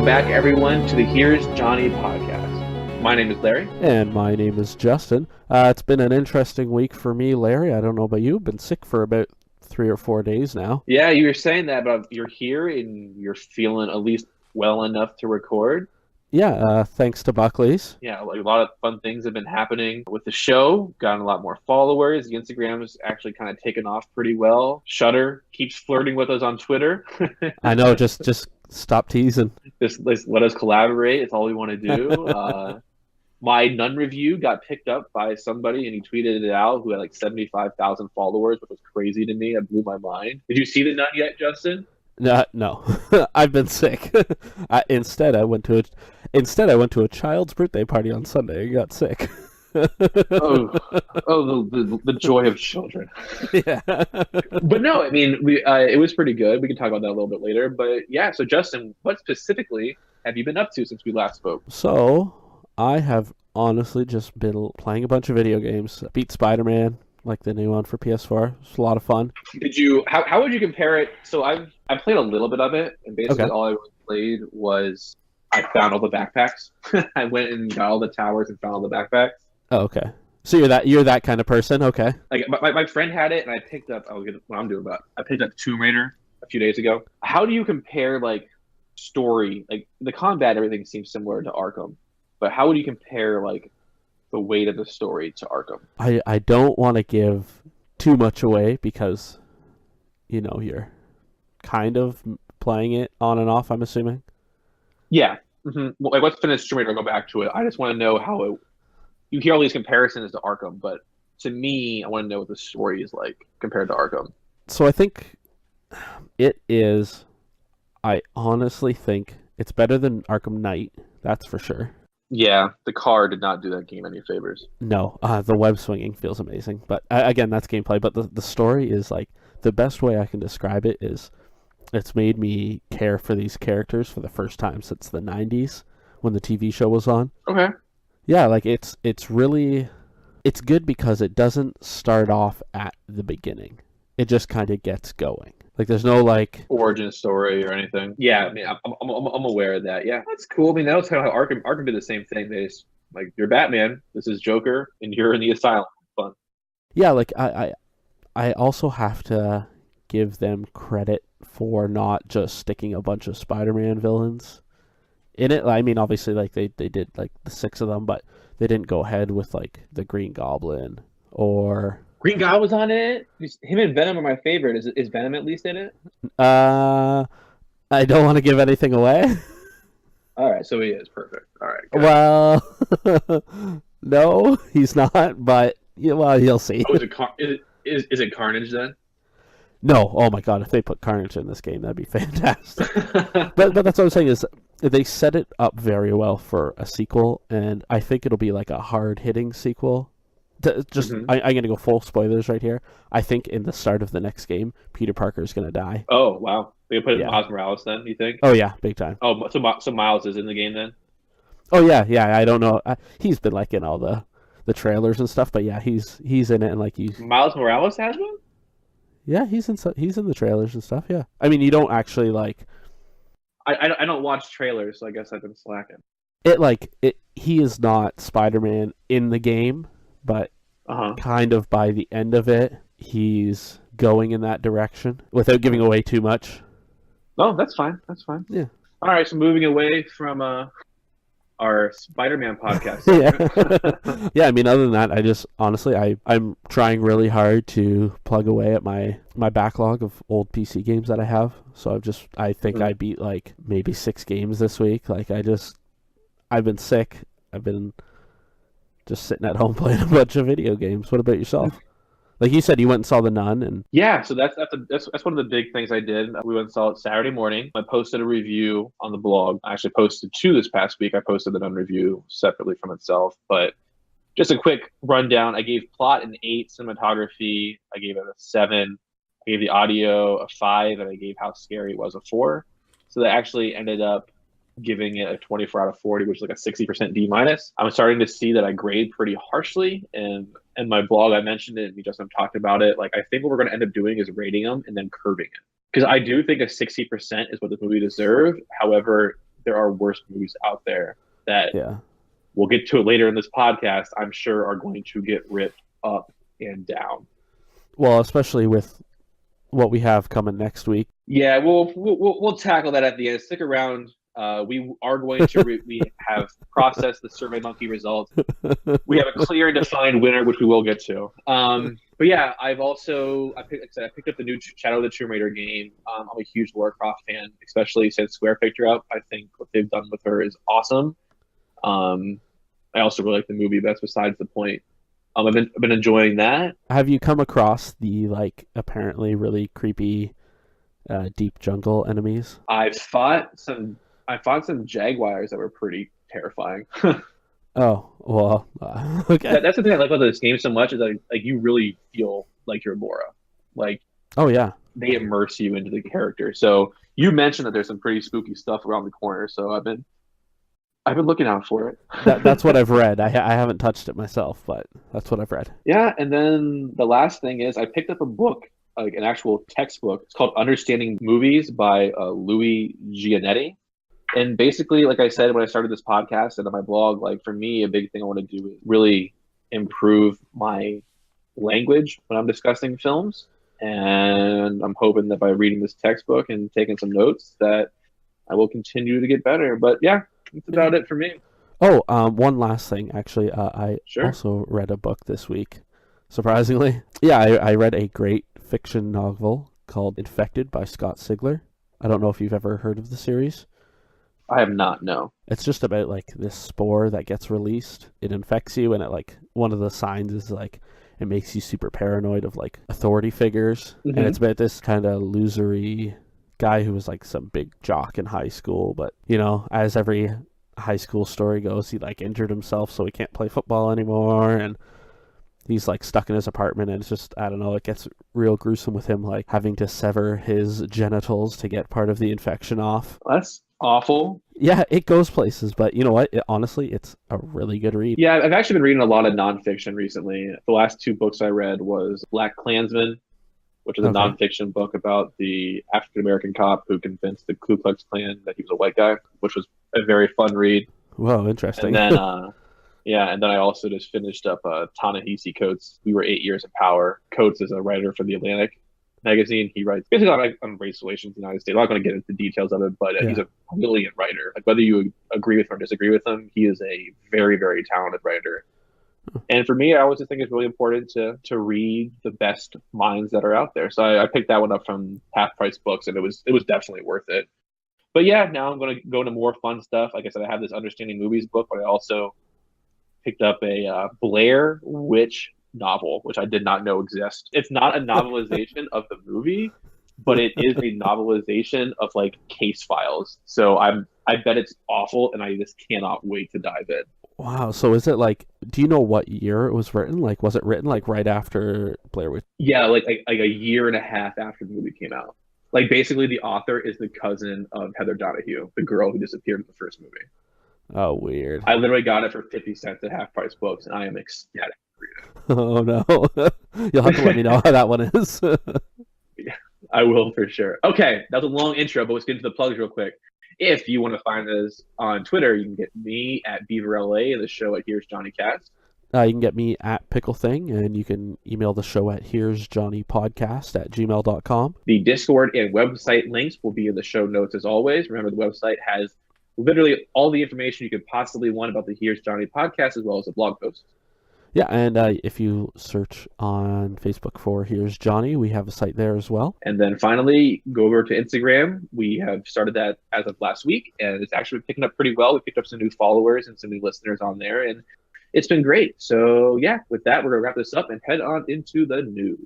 back, everyone, to the Here's Johnny podcast. My name is Larry. And my name is Justin. It's been an interesting week for me, Larry. I don't know about you. Been sick for about 3 or 4 days now. Yeah, you were saying that, but you're here and you're feeling at least well enough to record. Yeah, thanks to Buckley's. Yeah, like a lot of fun things have been happening with the show. Gotten a lot more followers. The Instagram has actually kind of taken off pretty well. Shudder keeps flirting with us on Twitter. I know, just stop teasing. Just let us collaborate. It's all we want to do. My Nun review got picked up by somebody and he tweeted it out who had like 75,000 followers, which was crazy to me. It blew my mind. Did you see the Nun yet, Justin? No. I've been sick. Instead, I went to a child's birthday party on Sunday and got sick. The joy of children. Yeah. But no, I mean, it was pretty good. We can talk about that a little bit later. But yeah, so Justin, what specifically have you been up to since we last spoke? So, I have honestly just been playing a bunch of video games. I beat Spider-Man, like the new one for PS4. It's a lot of fun. How would you compare it? So I played a little bit of it, and basically all I really played was I found all the backpacks. I went and got all the towers and found all the backpacks. Oh, okay. So you're that kind of person, okay? Like my friend had it, and I picked up. I'll get what I'm doing about. I picked up Tomb Raider a few days ago. How do you compare like story? Like the combat, everything seems similar to Arkham, but how would you compare like the weight of the story to Arkham? I don't want to give too much away because, you're kind of playing it on and off, I'm assuming. Yeah. Mm-hmm. Well, like, let's finish Tomb Raider and go back to it. I just want to know how it. You hear all these comparisons to Arkham, but to me, I want to know what the story is like compared to Arkham. So I think it is. I honestly think it's better than Arkham Knight. That's for sure. Yeah, the car did not do that game any favors. No, the web swinging feels amazing. But again, that's gameplay. But the story is like, the best way I can describe it is it's made me care for these characters for the first time since the 90s when the TV show was on. Okay. Yeah, like it's good because it doesn't start off at the beginning. It just kind of gets going. Like there's no like origin story or anything. Yeah, I mean, I'm aware of that. Yeah, that's cool. I mean, that was kind of how Arkham did the same thing. They just like, you're Batman, this is Joker, and you're in the asylum. Fun. Yeah, like I also have to give them credit for not just sticking a bunch of Spider-Man villains in it. I mean, obviously, like they did like the 6 of them, but they didn't go ahead with like the Green Goblin or Green Goblin's on it. Him and Venom are my favorite. Is Venom at least in it? I don't want to give anything away. All right, so he is perfect. All right. Good. Well, no, he's not. But well, you'll see. Oh, is it Carnage then? No. Oh my God! If they put Carnage in this game, that'd be fantastic. but that's what I'm saying is they set it up very well for a sequel, and I think it'll be like a hard-hitting sequel. I'm going to go full spoilers right here. I think in the start of the next game, Peter Parker is going to die. Oh, wow. They put it in Miles Morales then, you think? Oh, yeah, big time. Oh, so Miles is in the game then? Oh, yeah. I don't know. He's been like in all the trailers and stuff, but yeah, he's in it. And like Miles Morales has one? Yeah, he's in the trailers and stuff, yeah. I mean, you don't actually like... I don't watch trailers, so I guess I've been slacking. He is not Spider-Man in the game, but kind of by the end of it, he's going in that direction without giving away too much. Oh, that's fine. Yeah. All right, so moving away from our Spider-Man podcast. Yeah. Yeah, I mean, other than that, I just, honestly, I'm trying really hard to plug away at my backlog of old PC games that I have. So I think I beat like maybe 6 games this week. Like I've been sick. I've been just sitting at home playing a bunch of video games. What about yourself? Like you said, you went and saw The Nun, and yeah, so that's one of the big things I did. We went and saw it Saturday morning. I posted a review on the blog. I actually posted 2 this past week. I posted the Nun review separately from itself, but just a quick rundown. I gave plot an 8, cinematography I gave it a 7, I gave the audio a 5, and I gave how scary it was a 4. So that actually ended up giving it a 24 out of 40, which is like a 60% D-. I'm starting to see that I grade pretty harshly, and in my blog I mentioned it, and we just talked about it. Like, I think what we're going to end up doing is rating them and then curving it, because I do think a 60% is what the movie deserved. However, there are worse movies out there that Yeah. we'll get to it later in this podcast, I'm sure are going to get ripped up and down. Well, especially with what we have coming next week. Yeah, we'll tackle that at the end. Stick around. We are going to we have processed the SurveyMonkey results. We have a clear and defined winner, which we will get to. But yeah, I picked up the new Shadow of the Tomb Raider game. I'm a huge Lara Croft fan, especially since Square picked her up. I think what they've done with her is awesome. I also really like the movie, but that's besides the point. I've been enjoying that. Have you come across the apparently really creepy deep jungle enemies? I fought some jaguars that were pretty terrifying. Oh, well, okay. That's the thing I like about this game so much is that like you really feel like you're Laura. Like, oh yeah, they immerse you into the character. So you mentioned that there's some pretty spooky stuff around the corner. So I've been looking out for it. That's what I've read. I haven't touched it myself, but that's what I've read. Yeah, and then the last thing is I picked up a book, like an actual textbook. It's called Understanding Movies by Louis Giannetti. And basically, like I said when I started this podcast and on my blog, like for me, a big thing I want to do is really improve my language when I'm discussing films. And I'm hoping that by reading this textbook and taking some notes that I will continue to get better. But yeah, that's about it for me. Oh, one last thing, actually. I Sure. also read a book this week, surprisingly. Yeah, I read a great fiction novel called Infected by Scott Sigler. I don't know if you've ever heard of the series. I have not, no. It's just about this spore that gets released. It infects you, and it one of the signs is it makes you super paranoid of authority figures. Mm-hmm. And it's about this kind of losery guy who was some big jock in high school, but as every high school story goes, he injured himself, so he can't play football anymore, and he's stuck in his apartment, and it's just, I don't know, it gets real gruesome with him having to sever his genitals to get part of the infection off. That's awful. Yeah, it goes places, but you know what? Honestly, it's a really good read. Yeah, I've actually been reading a lot of nonfiction recently. The last two books I read was Black Klansman, which is a nonfiction book about the African-American cop who convinced the Ku Klux Klan that he was a white guy, which was a very fun read. Whoa, interesting. And then, and then I also just finished up Ta-Nehisi Coates. We Were 8 Years in Power. Coates is a writer for The Atlantic magazine. He writes basically on race relations in the United States. I'm not going to get into the details of it, but he's a brilliant writer. Whether you agree with him or disagree with him, he is a very, very talented writer. And for me, I always think it's really important to read the best minds that are out there. So I picked that one up from Half Price Books, and it was definitely worth it. But yeah, now I'm going to go into more fun stuff. Like I said, I have this Understanding Movies book, but I also picked up a Blair Witch novel, which I did not know exists. It's not a novelization of the movie, but it is a novelization of case files. So I bet it's awful, and I just cannot wait to dive in. Wow. So is it do you know what year it was written? Was it written right after Blair Witch? Yeah, like a year and a half after the movie came out. Basically the author is the cousin of Heather Donahue, the girl who disappeared in the first movie. Oh, weird. I literally got it for 50 cents at Half Price Books, and I am ecstatic to read it. Oh no. You'll have to let me know how that one is. Yeah, I will for sure. Okay, that was a long intro, but let's get into the plugs real quick. If you want to find us on Twitter, you can get me at BeaverLA and the show at Here's Johnny Cast. You can get me at Pickle Thing, and you can email the show at here'sjohnnypodcast@gmail.com. The Discord and website links will be in the show notes as always. Remember, the website has literally all the information you could possibly want about the Here's Johnny podcast, as well as the blog posts. Yeah, and if you search on Facebook for Here's Johnny, we have a site there as well. And then finally, go over to Instagram. We have started that as of last week, and it's actually picking up pretty well. We picked up some new followers and some new listeners on there, and it's been great. So yeah, with that, we're going to wrap this up and head on into the news.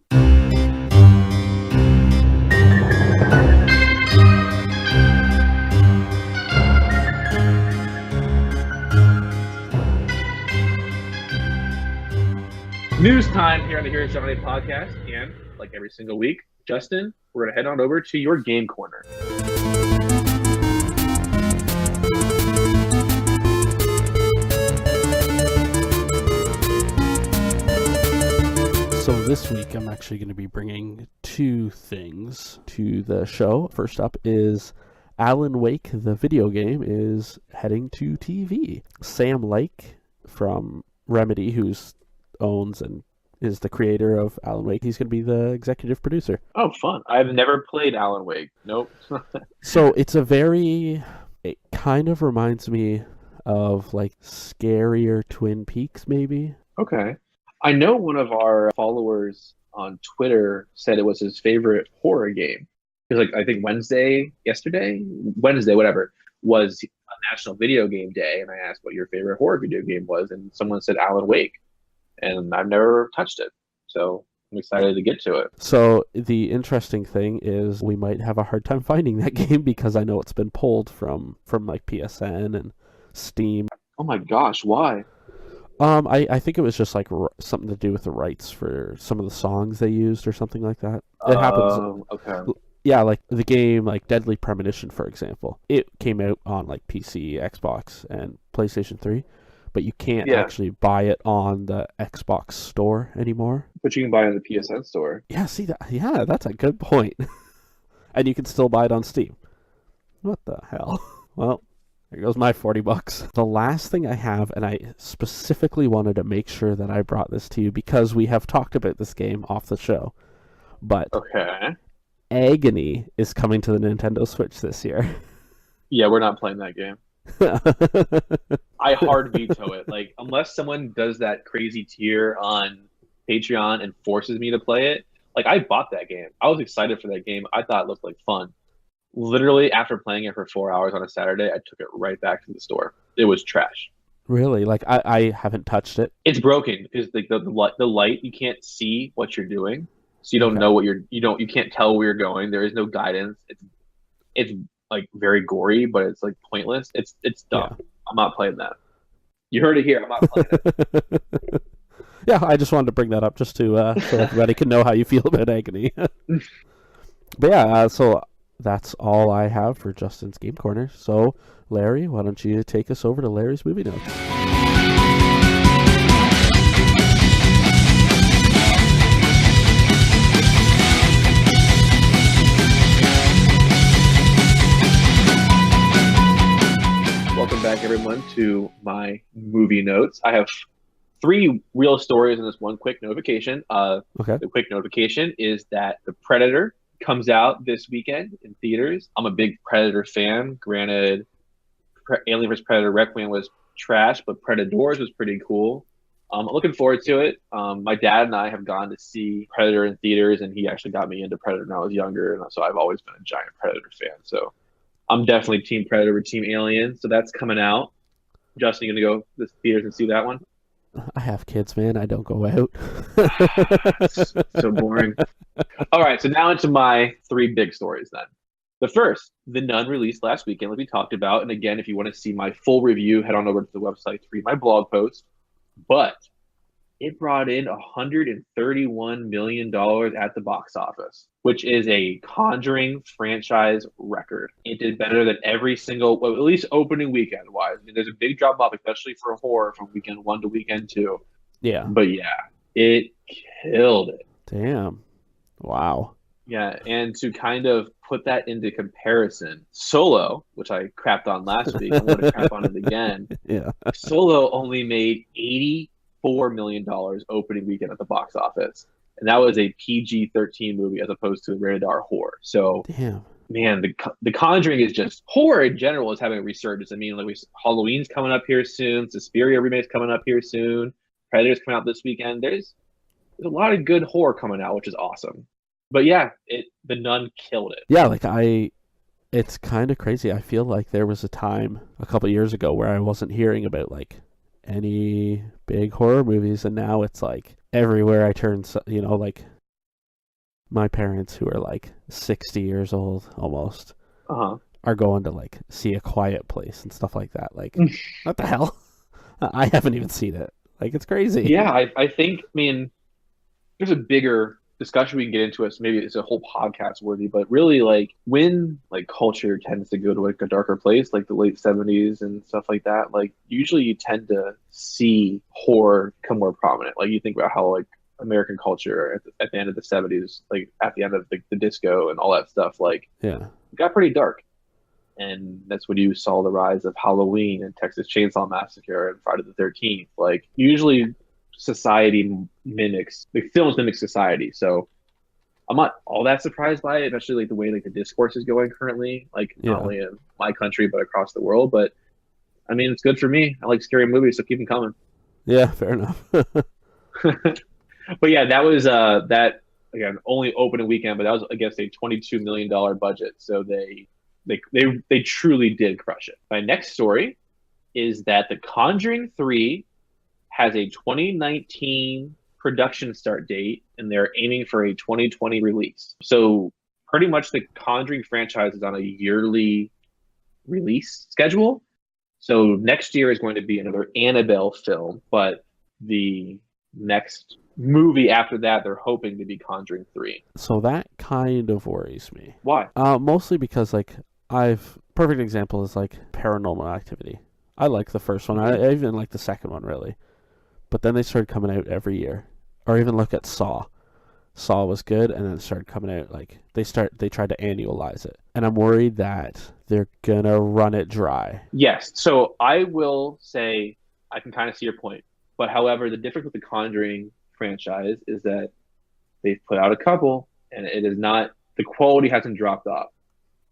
News time here on the Here's Johnny podcast, and like every single week, Justin, we're going to head on over to your game corner. So this week, I'm actually going to be bringing two things to the show. First up is Alan Wake, the video game, is heading to TV. Sam Lake from Remedy, who's owns and is the creator of Alan Wake, he's going to be the executive producer. Oh, fun. I've never played Alan Wake. Nope. So it kind of reminds me of like scarier Twin Peaks, maybe. Okay. I know one of our followers on Twitter said it was his favorite horror game. Because like I think Wednesday, whatever, was a National Video Game Day, and I asked what your favorite horror video game was, and someone said Alan Wake, and I've never touched it, so I'm excited to get to it. So the interesting thing is we might have a hard time finding that game because I know it's been pulled from like PSN and Steam. Oh my gosh, why? I think it was just like something to do with the rights for some of the songs they used or something like that. It happens. Okay. Yeah, like the game, like Deadly Premonition, for example. It came out on like PC, Xbox, and PlayStation 3, but you can't actually buy it on the Xbox store anymore. But you can buy it in the PSN store. Yeah, see that? Yeah, that's a good point. And you can still buy it on Steam. What the hell? Well, there goes my $40. The last thing I have, and I specifically wanted to make sure that I brought this to you because we have talked about this game off the show, but okay. Agony is coming to the Nintendo Switch this year. Yeah, we're not playing that game. I hard veto it. Like, unless someone does that crazy tier on Patreon and forces me to play it, like, I bought that game. I was excited for that game. I thought it looked like fun. Literally, after playing it for 4 hours on a Saturday, I took it right back to the store. It was trash. Really? Like, I haven't touched it. It's broken because like the light, you can't see what you're doing. So you don't know what you can't tell where you're going. There is no guidance. It's like very gory, but it's like pointless. It's dumb. Yeah. I'm not playing that. You heard it here. I'm not playing it. Yeah, I just wanted to bring that up just to so everybody can know how you feel about Agony. But yeah, so that's all I have for Justin's Game Corner. So Larry, why don't you take us over to Larry's Movie Notes? Welcome back, everyone, to my movie notes. I have 3 real stories and this one quick notification. The quick notification is that The Predator comes out this weekend in theaters. I'm a big Predator fan. Granted, Alien vs. Predator Requiem was trash, but Predators was pretty cool. I'm looking forward to it. My dad and I have gone to see Predator in theaters, and he actually got me into Predator when I was younger, and so I've always been a giant Predator fan. So I'm definitely Team Predator or Team Alien, so that's coming out. Justin, you gonna go to the theaters and see that one? I have kids, man. I don't go out. So boring. All right, so now into my 3 big stories then. The first, The Nun released last weekend, like we talked about. And again, if you want to see my full review, head on over to the website to read my blog post. But it brought in $131 million at the box office, which is a Conjuring franchise record. It did better than every single, well, at least opening weekend-wise. I mean, there's a big drop-off, especially for horror from weekend 1 to weekend 2. Yeah. But yeah, it killed it. Damn. Wow. Yeah, and to kind of put that into comparison, Solo, which I crapped on last week, I'm going to crap on it again. Yeah. Solo only made $84 million opening weekend at the box office. And that was a PG-13 movie as opposed to a rated R horror. So, damn, man, the Conjuring is just, horror in general is having a resurgence. I mean, like Halloween's coming up here soon. Suspiria remake's coming up here soon. Predator's coming out this weekend. There's a lot of good horror coming out, which is awesome. But yeah, The Nun killed it. Yeah, it's kind of crazy. I feel like there was a time a couple of years ago where I wasn't hearing about like any big horror movies, and now it's like everywhere I turn, like my parents who are like 60 years old almost are going to like see A Quiet Place and stuff like that. Like, what the hell? I haven't even seen it. Like, it's crazy. Yeah, I think, there's a bigger discussion we can get into it. So maybe it's a whole podcast worthy, but really like when like culture tends to go to like a darker place, like the late 70s and stuff like that, like usually you tend to see horror become more prominent. Like you think about how like American culture at the end of the 70s, like at the end of the disco and all that stuff, like it got pretty dark. and that's when you saw the rise of Halloween and Texas Chainsaw Massacre and Friday the 13th. Like, usually society mimics, like, films mimic society. So I'm not all that surprised by it, especially like the way like the discourse is going currently, like not only in my country but across the world. But I mean, it's good for me. I like scary movies, so keep them coming. Yeah, fair enough. But yeah, that was that again only opening weekend, but that was against a $22 million budget. So they truly did crush it. My next story is that The Conjuring 3 has a 2019 production start date, and they're aiming for a 2020 release. So pretty much the Conjuring franchise is on a yearly release schedule. So next year is going to be another Annabelle film, but the next movie after that, they're hoping to be Conjuring 3. So that kind of worries me. Why? Mostly because, like, perfect example is, like, Paranormal Activity. I like the first one. I even like the second one, really. But then they started coming out every year. Or even look at Saw. Saw was good, and then it started coming out, like, they tried to annualize it. And I'm worried that they're gonna run it dry. Yes. So I will say I can kind of see your point. But however, the difference with the Conjuring franchise is that they've put out a couple, and it is not, the quality hasn't dropped off.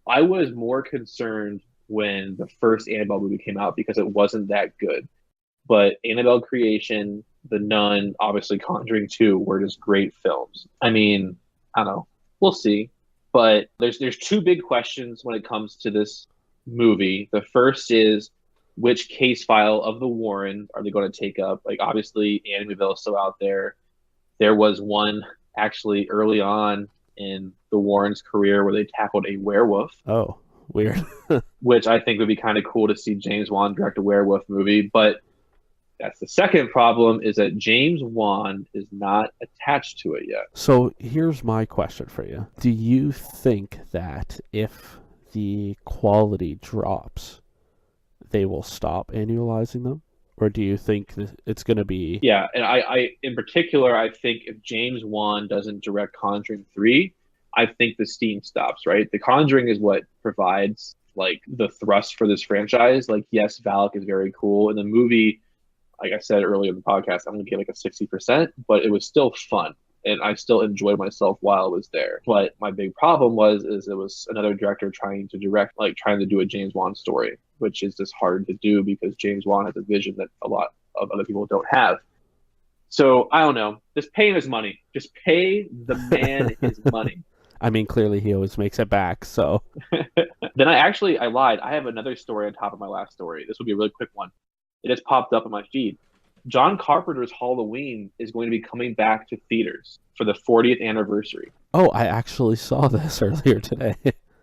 I was more concerned when the first Annabelle movie came out because it wasn't that good. But Annabelle Creation, The Nun, obviously Conjuring 2 were just great films. I mean, I don't know. We'll see. But there's two big questions when it comes to this movie. The first is, which case file of the Warren are they going to take up? Like, obviously, Amityville is still out there. There was one actually early on in the Warrens' career where they tackled a werewolf. Oh, weird. Which I think would be kind of cool to see James Wan direct a werewolf movie. But that's the second problem, is that James Wan is not attached to it yet. So here's my question for you. Do you think that if the quality drops, they will stop annualizing them? Or do you think it's going to be... Yeah, and I in particular, I think if James Wan doesn't direct Conjuring 3, I think the steam stops, right? The Conjuring is what provides, like, the thrust for this franchise. Like, yes, Valak is very cool. And the movie, like I said earlier in the podcast, I'm going to give like a 60%, but it was still fun. And I still enjoyed myself while I was there. But my big problem is it was another director trying to do a James Wan story, which is just hard to do because James Wan has a vision that a lot of other people don't have. So I don't know. Just pay him his money. Just pay the man his money. I mean, clearly he always makes it back, so. Then I lied. I have another story on top of my last story. This will be a really quick one. It just popped up in my feed. John Carpenter's Halloween is going to be coming back to theaters for the 40th anniversary. Oh, I actually saw this earlier today.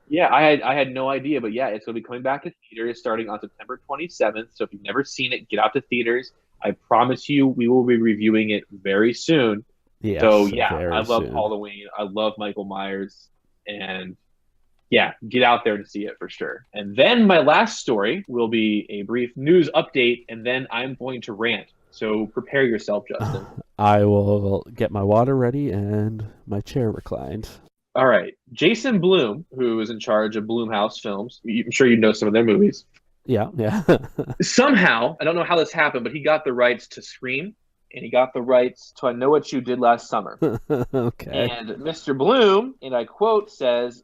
Yeah, I had no idea, but yeah, it's going to be coming back to theaters starting on September 27th. So if you've never seen it, get out to theaters. I promise you, we will be reviewing it very soon. Yes, so yeah, I love soon. Halloween. I love Michael Myers, and yeah, get out there to see it for sure. And then my last story will be a brief news update, and then I'm going to rant. So prepare yourself, Justin. I will get my water ready and my chair reclined. All right. Jason Blum, who is in charge of Blumhouse Films, I'm sure you know some of their movies. Yeah. Somehow, I don't know how this happened, but he got the rights to Scream, and he got the rights to I Know What You Did Last Summer. Okay. And Mr. Blum, and I quote, says,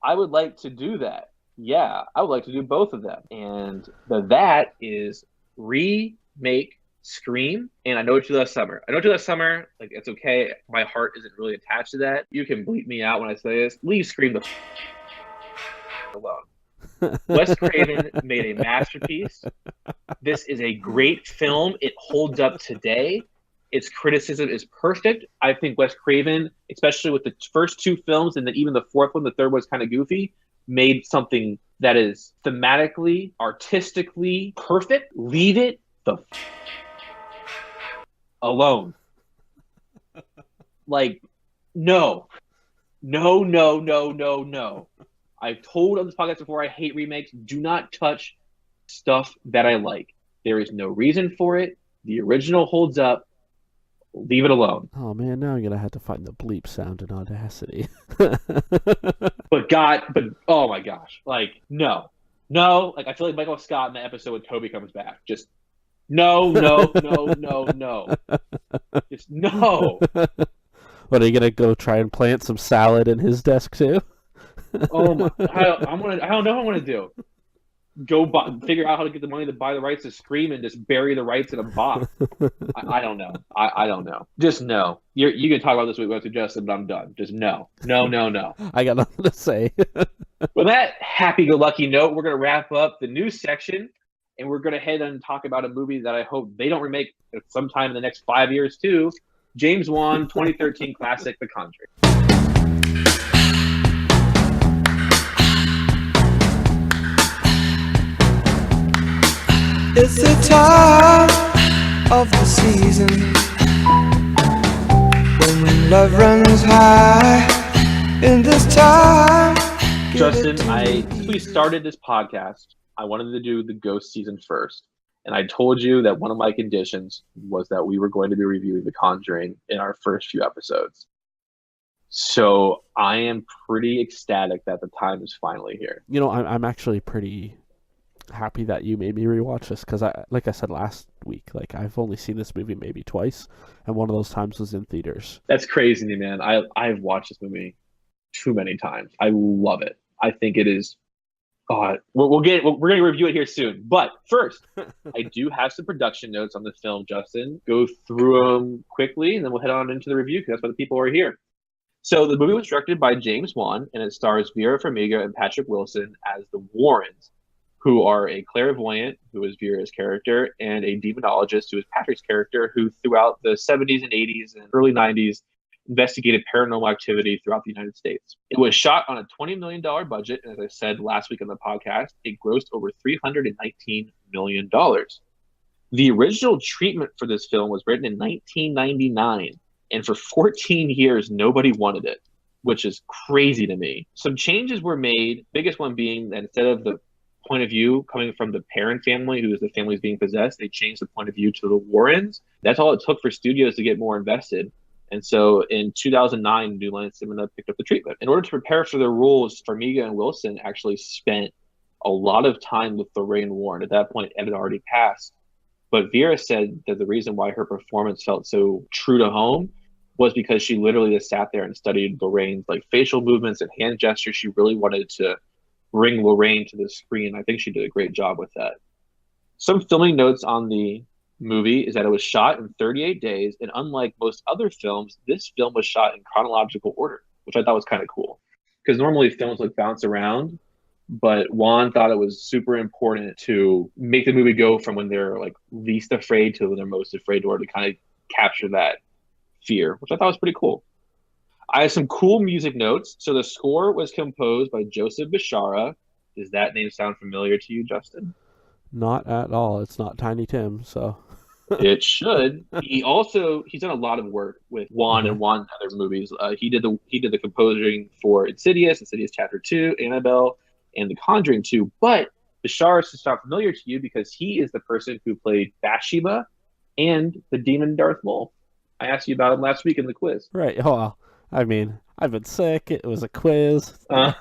"I would like to do that. Yeah, I would like to do both of them." And that is remake Scream and I Know What You Did Last Summer. I Know What You Did Last Summer, like, it's okay. My heart isn't really attached to that. You can bleep me out when I say this. Leave Scream the alone. Wes Craven made a masterpiece. This is a great film. It holds up today. Its criticism is perfect. I think Wes Craven, especially with the first two films and then even the fourth one, the third was kind of goofy, made something that is thematically, artistically perfect. Leave it the alone. Like, no. I've told on this podcast before, I hate remakes. Do not touch stuff that I like. There is no reason for it. The original holds up. Leave it alone. Oh man, now I'm gonna have to find the bleep sound in Audacity. But oh my gosh, like, no. No, like I feel like Michael Scott in the episode when Toby comes back. Just no, no, no, no, no. Just no. What, are you gonna go try and plant some salad in his desk too? Oh my! I don't know what I'm gonna do. Figure out how to get the money to buy the rights to Scream and just bury the rights in a box. I don't know. I don't know. Just no. You can talk about this with Justin, but I'm done. Just no. No, no, no. I got nothing to say. With that happy-go-lucky note, we're going to wrap up the news section, and we're going to head and talk about a movie that I hope they don't remake sometime in the next 5 years, too. James Wan, 2013 classic, The Conjuring. It's the time of the season when love runs high. In this time, Justin, since we started this podcast, I wanted to do the Ghost season first. And I told you that one of my conditions was that we were going to be reviewing The Conjuring in our first few episodes. So I am pretty ecstatic that the time is finally here. You know, I'm actually pretty happy that you made me rewatch this because, like I said last week, like I've only seen this movie maybe twice, and one of those times was in theaters. That's crazy to me, man. I've watched this movie too many times. I love it. I think it is. We're going to review it here soon. But first, I do have some production notes on the film, Justin. Go through them quickly, and then we'll head on into the review because that's why the people are here. So the movie was directed by James Wan, and it stars Vera Farmiga and Patrick Wilson as the Warrens, who are a clairvoyant, who is Vera's character, and a demonologist, who is Patrick's character, who throughout the 70s and 80s and early 90s investigated paranormal activity throughout the United States. It was shot on a $20 million budget, and as I said last week on the podcast, it grossed over $319 million. The original treatment for this film was written in 1999, and for 14 years, nobody wanted it, which is crazy to me. Some changes were made, biggest one being that instead of the point of view coming from the parent family, who is the family being possessed, they changed the point of view to the Warrens. That's all it took for studios to get more invested. And so in 2009, New Line Cinema picked up the treatment. In order to prepare for their roles, Farmiga and Wilson actually spent a lot of time with Lorraine Warren. At that point, Ed had already passed. But Vera said that the reason why her performance felt so true to home was because she literally just sat there and studied Lorraine's like facial movements and hand gestures. She really wanted to bring Lorraine to the screen. I think she did a great job with that. Some filming notes on the movie is that it was shot in 38 days, and unlike most other films, this film was shot in chronological order, which I thought was kind of cool. Because normally films like bounce around, but Wan thought it was super important to make the movie go from when they're like least afraid to when they're most afraid, in order to kind of capture that fear, which I thought was pretty cool. I have some cool music notes. So the score was composed by Joseph Bishara. Does that name sound familiar to you, Justin? Not at all. It's not Tiny Tim, so. It should. He's done a lot of work with Wan and Wan's other movies. He did the composing for Insidious Chapter 2, Annabelle, and The Conjuring 2. But Bishara should sound familiar to you because he is the person who played Bathsheba and the demon Darth Maul. I asked you about him last week in the quiz. Right. Oh, well, I mean, I've been sick. It was a quiz. Yeah,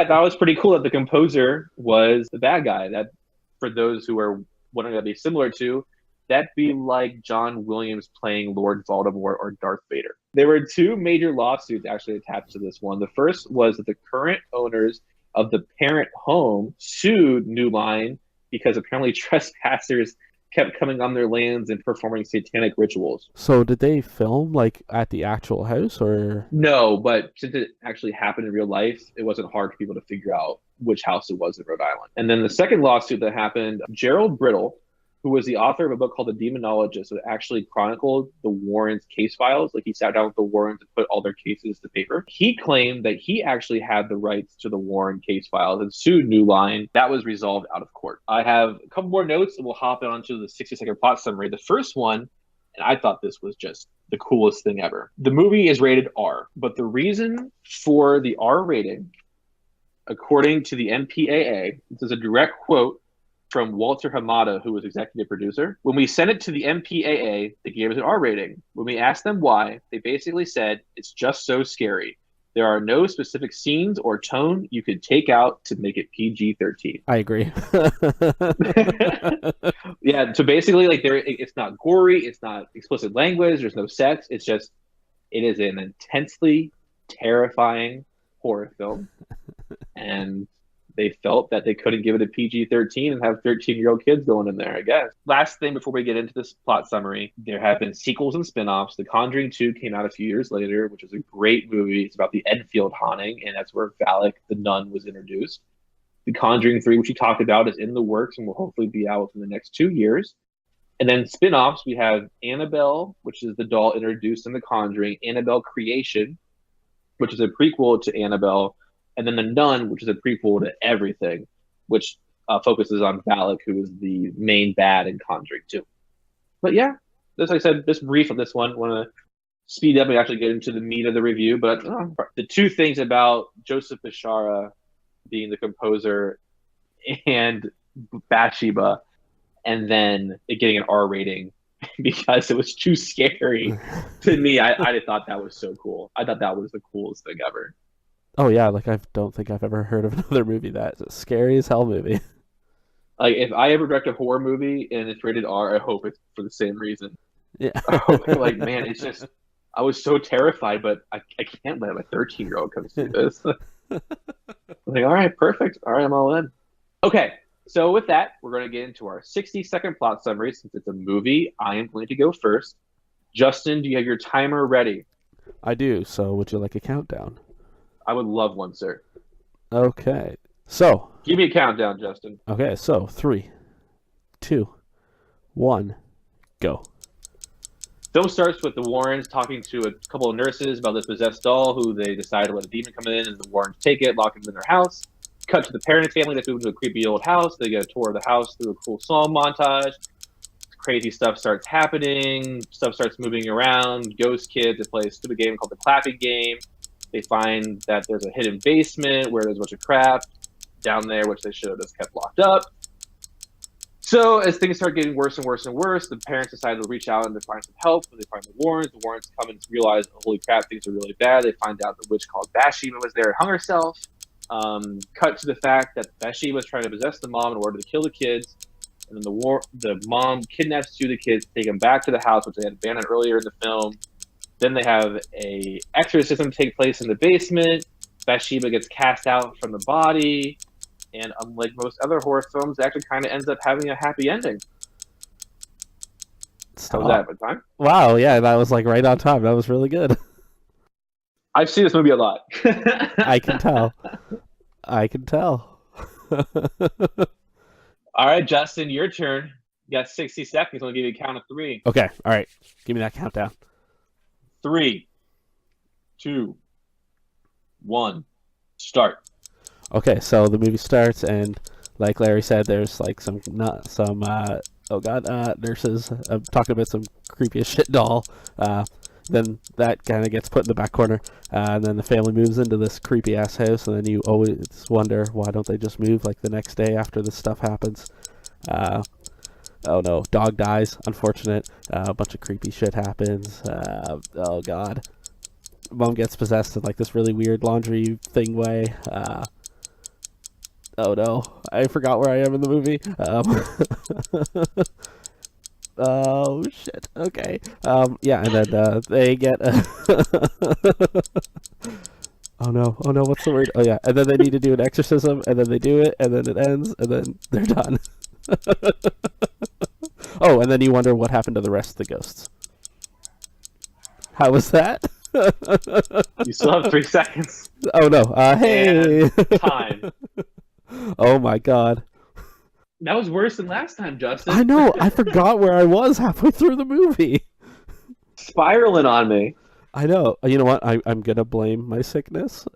that was pretty cool that the composer was the bad guy. That, for those who are wondering, that'd be similar to, that'd be like John Williams playing Lord Voldemort or Darth Vader. There were two major lawsuits actually attached to this one. The first was that the current owners of the parent home sued New Line because apparently trespassers kept coming on their lands and performing satanic rituals. So did they film like at the actual house, or? No, but since it actually happened in real life, it wasn't hard for people to figure out which house it was in Rhode Island. And then the second lawsuit that happened, Gerald Brittle, who was the author of a book called The Demonologist, that actually chronicled the Warrens' case files. Like, he sat down with the Warrens and put all their cases to paper. He claimed that he actually had the rights to the Warren case files and sued New Line. That was resolved out of court. I have a couple more notes, and we'll hop onto the 60-second plot summary. The first one, and I thought this was just the coolest thing ever. The movie is rated R, but the reason for the R rating, according to the MPAA, this is a direct quote from Walter Hamada, who was executive producer. When we sent it to the MPAA, they gave us an R rating. When we asked them why, they basically said, it's just so scary. There are no specific scenes or tone you could take out to make it PG-13. I agree. Yeah, so basically, like it's not gory, it's not explicit language, there's no sex. It's just it is an intensely terrifying horror film, and they felt that they couldn't give it a PG-13 and have 13-year-old kids going in there, I guess. Last thing before we get into this plot summary, there have been sequels and spin-offs. The Conjuring 2 came out a few years later, which is a great movie. It's about the Enfield haunting, and that's where Valak the nun was introduced. The Conjuring 3, which we talked about, is in the works and will hopefully be out within the next 2 years. And then spin-offs, we have Annabelle, which is the doll introduced in The Conjuring, Annabelle Creation, which is a prequel to Annabelle, and then The Nun, which is a prequel to Everything, which focuses on Valak, who is the main bad in Conjuring 2. But yeah, as I said, just brief on this one. I want to speed up and actually get into the meat of the review. But the two things about Joseph Bishara being the composer and Bathsheba, and then it getting an R rating because it was too scary to me. I thought that was so cool. I thought that was the coolest thing ever. Oh yeah, like I don't think I've ever heard of another movie that's a scary as hell movie. Like if I ever direct a horror movie and it's rated R, I hope it's for the same reason. Yeah. Like man, it's just I was so terrified, but I can't let my 13-year-old come see this. I'm like, all right, perfect. All right, I'm all in. Okay, so with that, we're going to get into our 60-second plot summary. Since it's a movie, I am going to go first. Justin, do you have your timer ready? I do. So would you like a countdown? I would love one, sir. Okay. So. Give me a countdown, Justin. Okay, so 3, 2, 1, go. Film starts with the Warrens talking to a couple of nurses about this possessed doll who they decide to let a demon come in, and the Warrens take it, lock it in their house. Cut to the parent family that's moved to a creepy old house. They get a tour of the house through a cool song montage. Crazy stuff starts happening. Stuff starts moving around. Ghost kids that play a stupid game called the Clapping Game. They find that there's a hidden basement where there's a bunch of crap down there, which they should have just kept locked up. So as things start getting worse and worse and worse, the parents decide to reach out and to find some help. When they find the Warrens come and realize, holy crap, things are really bad. They find out the witch called Bathsheba was there and hung herself. Cut to the fact that Bathsheba was trying to possess the mom in order to kill the kids. And then the mom kidnaps 2 of the kids, take them back to the house, which they had abandoned earlier in the film. Then they have a exorcism take place in the basement. Bathsheba gets cast out from the body. And unlike most other horror films, it actually kind of ends up having a happy ending. How was that, time? Wow, yeah, that was like right on time. That was really good. I've seen this movie a lot. I can tell. I can tell. All right, Justin, your turn. You got 60 seconds. I'll give you a count of 3. Okay, all right. Give me that countdown. 3, 2, 1, start. Okay, so the movie starts, and like Larry said, there's like some nurses talking about some creepy as shit doll. Then that kind of gets put in the back corner, and then the family moves into this creepy ass house, and then you always wonder why don't they just move like the next day after this stuff happens. Oh no, dog dies, unfortunate. A bunch of creepy shit happens. Oh god, mom gets possessed in like this really weird laundry thing way. Oh no, I forgot where I am in the movie. Oh shit. Okay. Yeah, and then they get. Oh no. What's the word? Oh yeah. And then they need to do an exorcism, and then they do it, and then it ends, and then they're done. Oh, and then you wonder what happened to the rest of the ghosts. How was that? You still have 3 seconds. Oh no. Hey. And time. Oh my god. That was worse than last time, Justin. I know. I forgot where I was halfway through the movie. Spiraling on me. I know. You know what? I'm going to blame my sickness.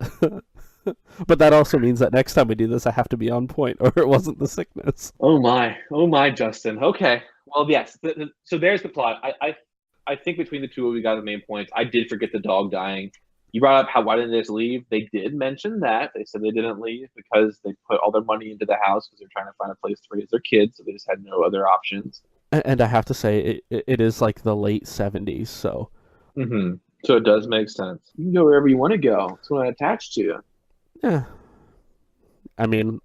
But that also means that next time we do this, I have to be on point, or it wasn't the sickness. Oh my, Justin. Okay. Well, yes. So there's the plot. I think between the two, we got the main points. I did forget the dog dying. You brought up why didn't they just leave? They did mention that. They said they didn't leave because they put all their money into the house because they're trying to find a place to raise their kids, so they just had no other options. And I have to say, it is like the late 70s, so... Mm-hmm. So it does make sense. You can go wherever you want to go. It's not attached to you. Yeah. I mean,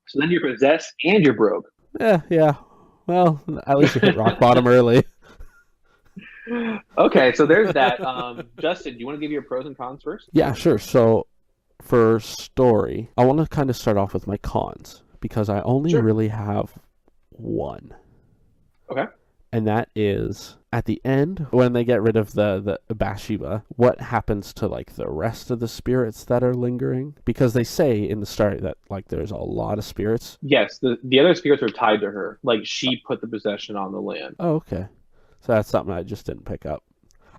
So then you're possessed and you're broke. yeah. Well, at least you hit rock bottom early. Okay, so there's that. Justin, do you want to give your pros and cons first? Yeah, sure. So for story, I want to kind of start off with my cons because I only Sure. really have one. Okay. And that is at the end when they get rid of the Bathsheba, what happens to like the rest of the spirits that are lingering? Because they say in the start that like there's a lot of spirits. Yes, the other spirits are tied to her. Like she put the possession on the land. Oh, okay. So that's something I just didn't pick up.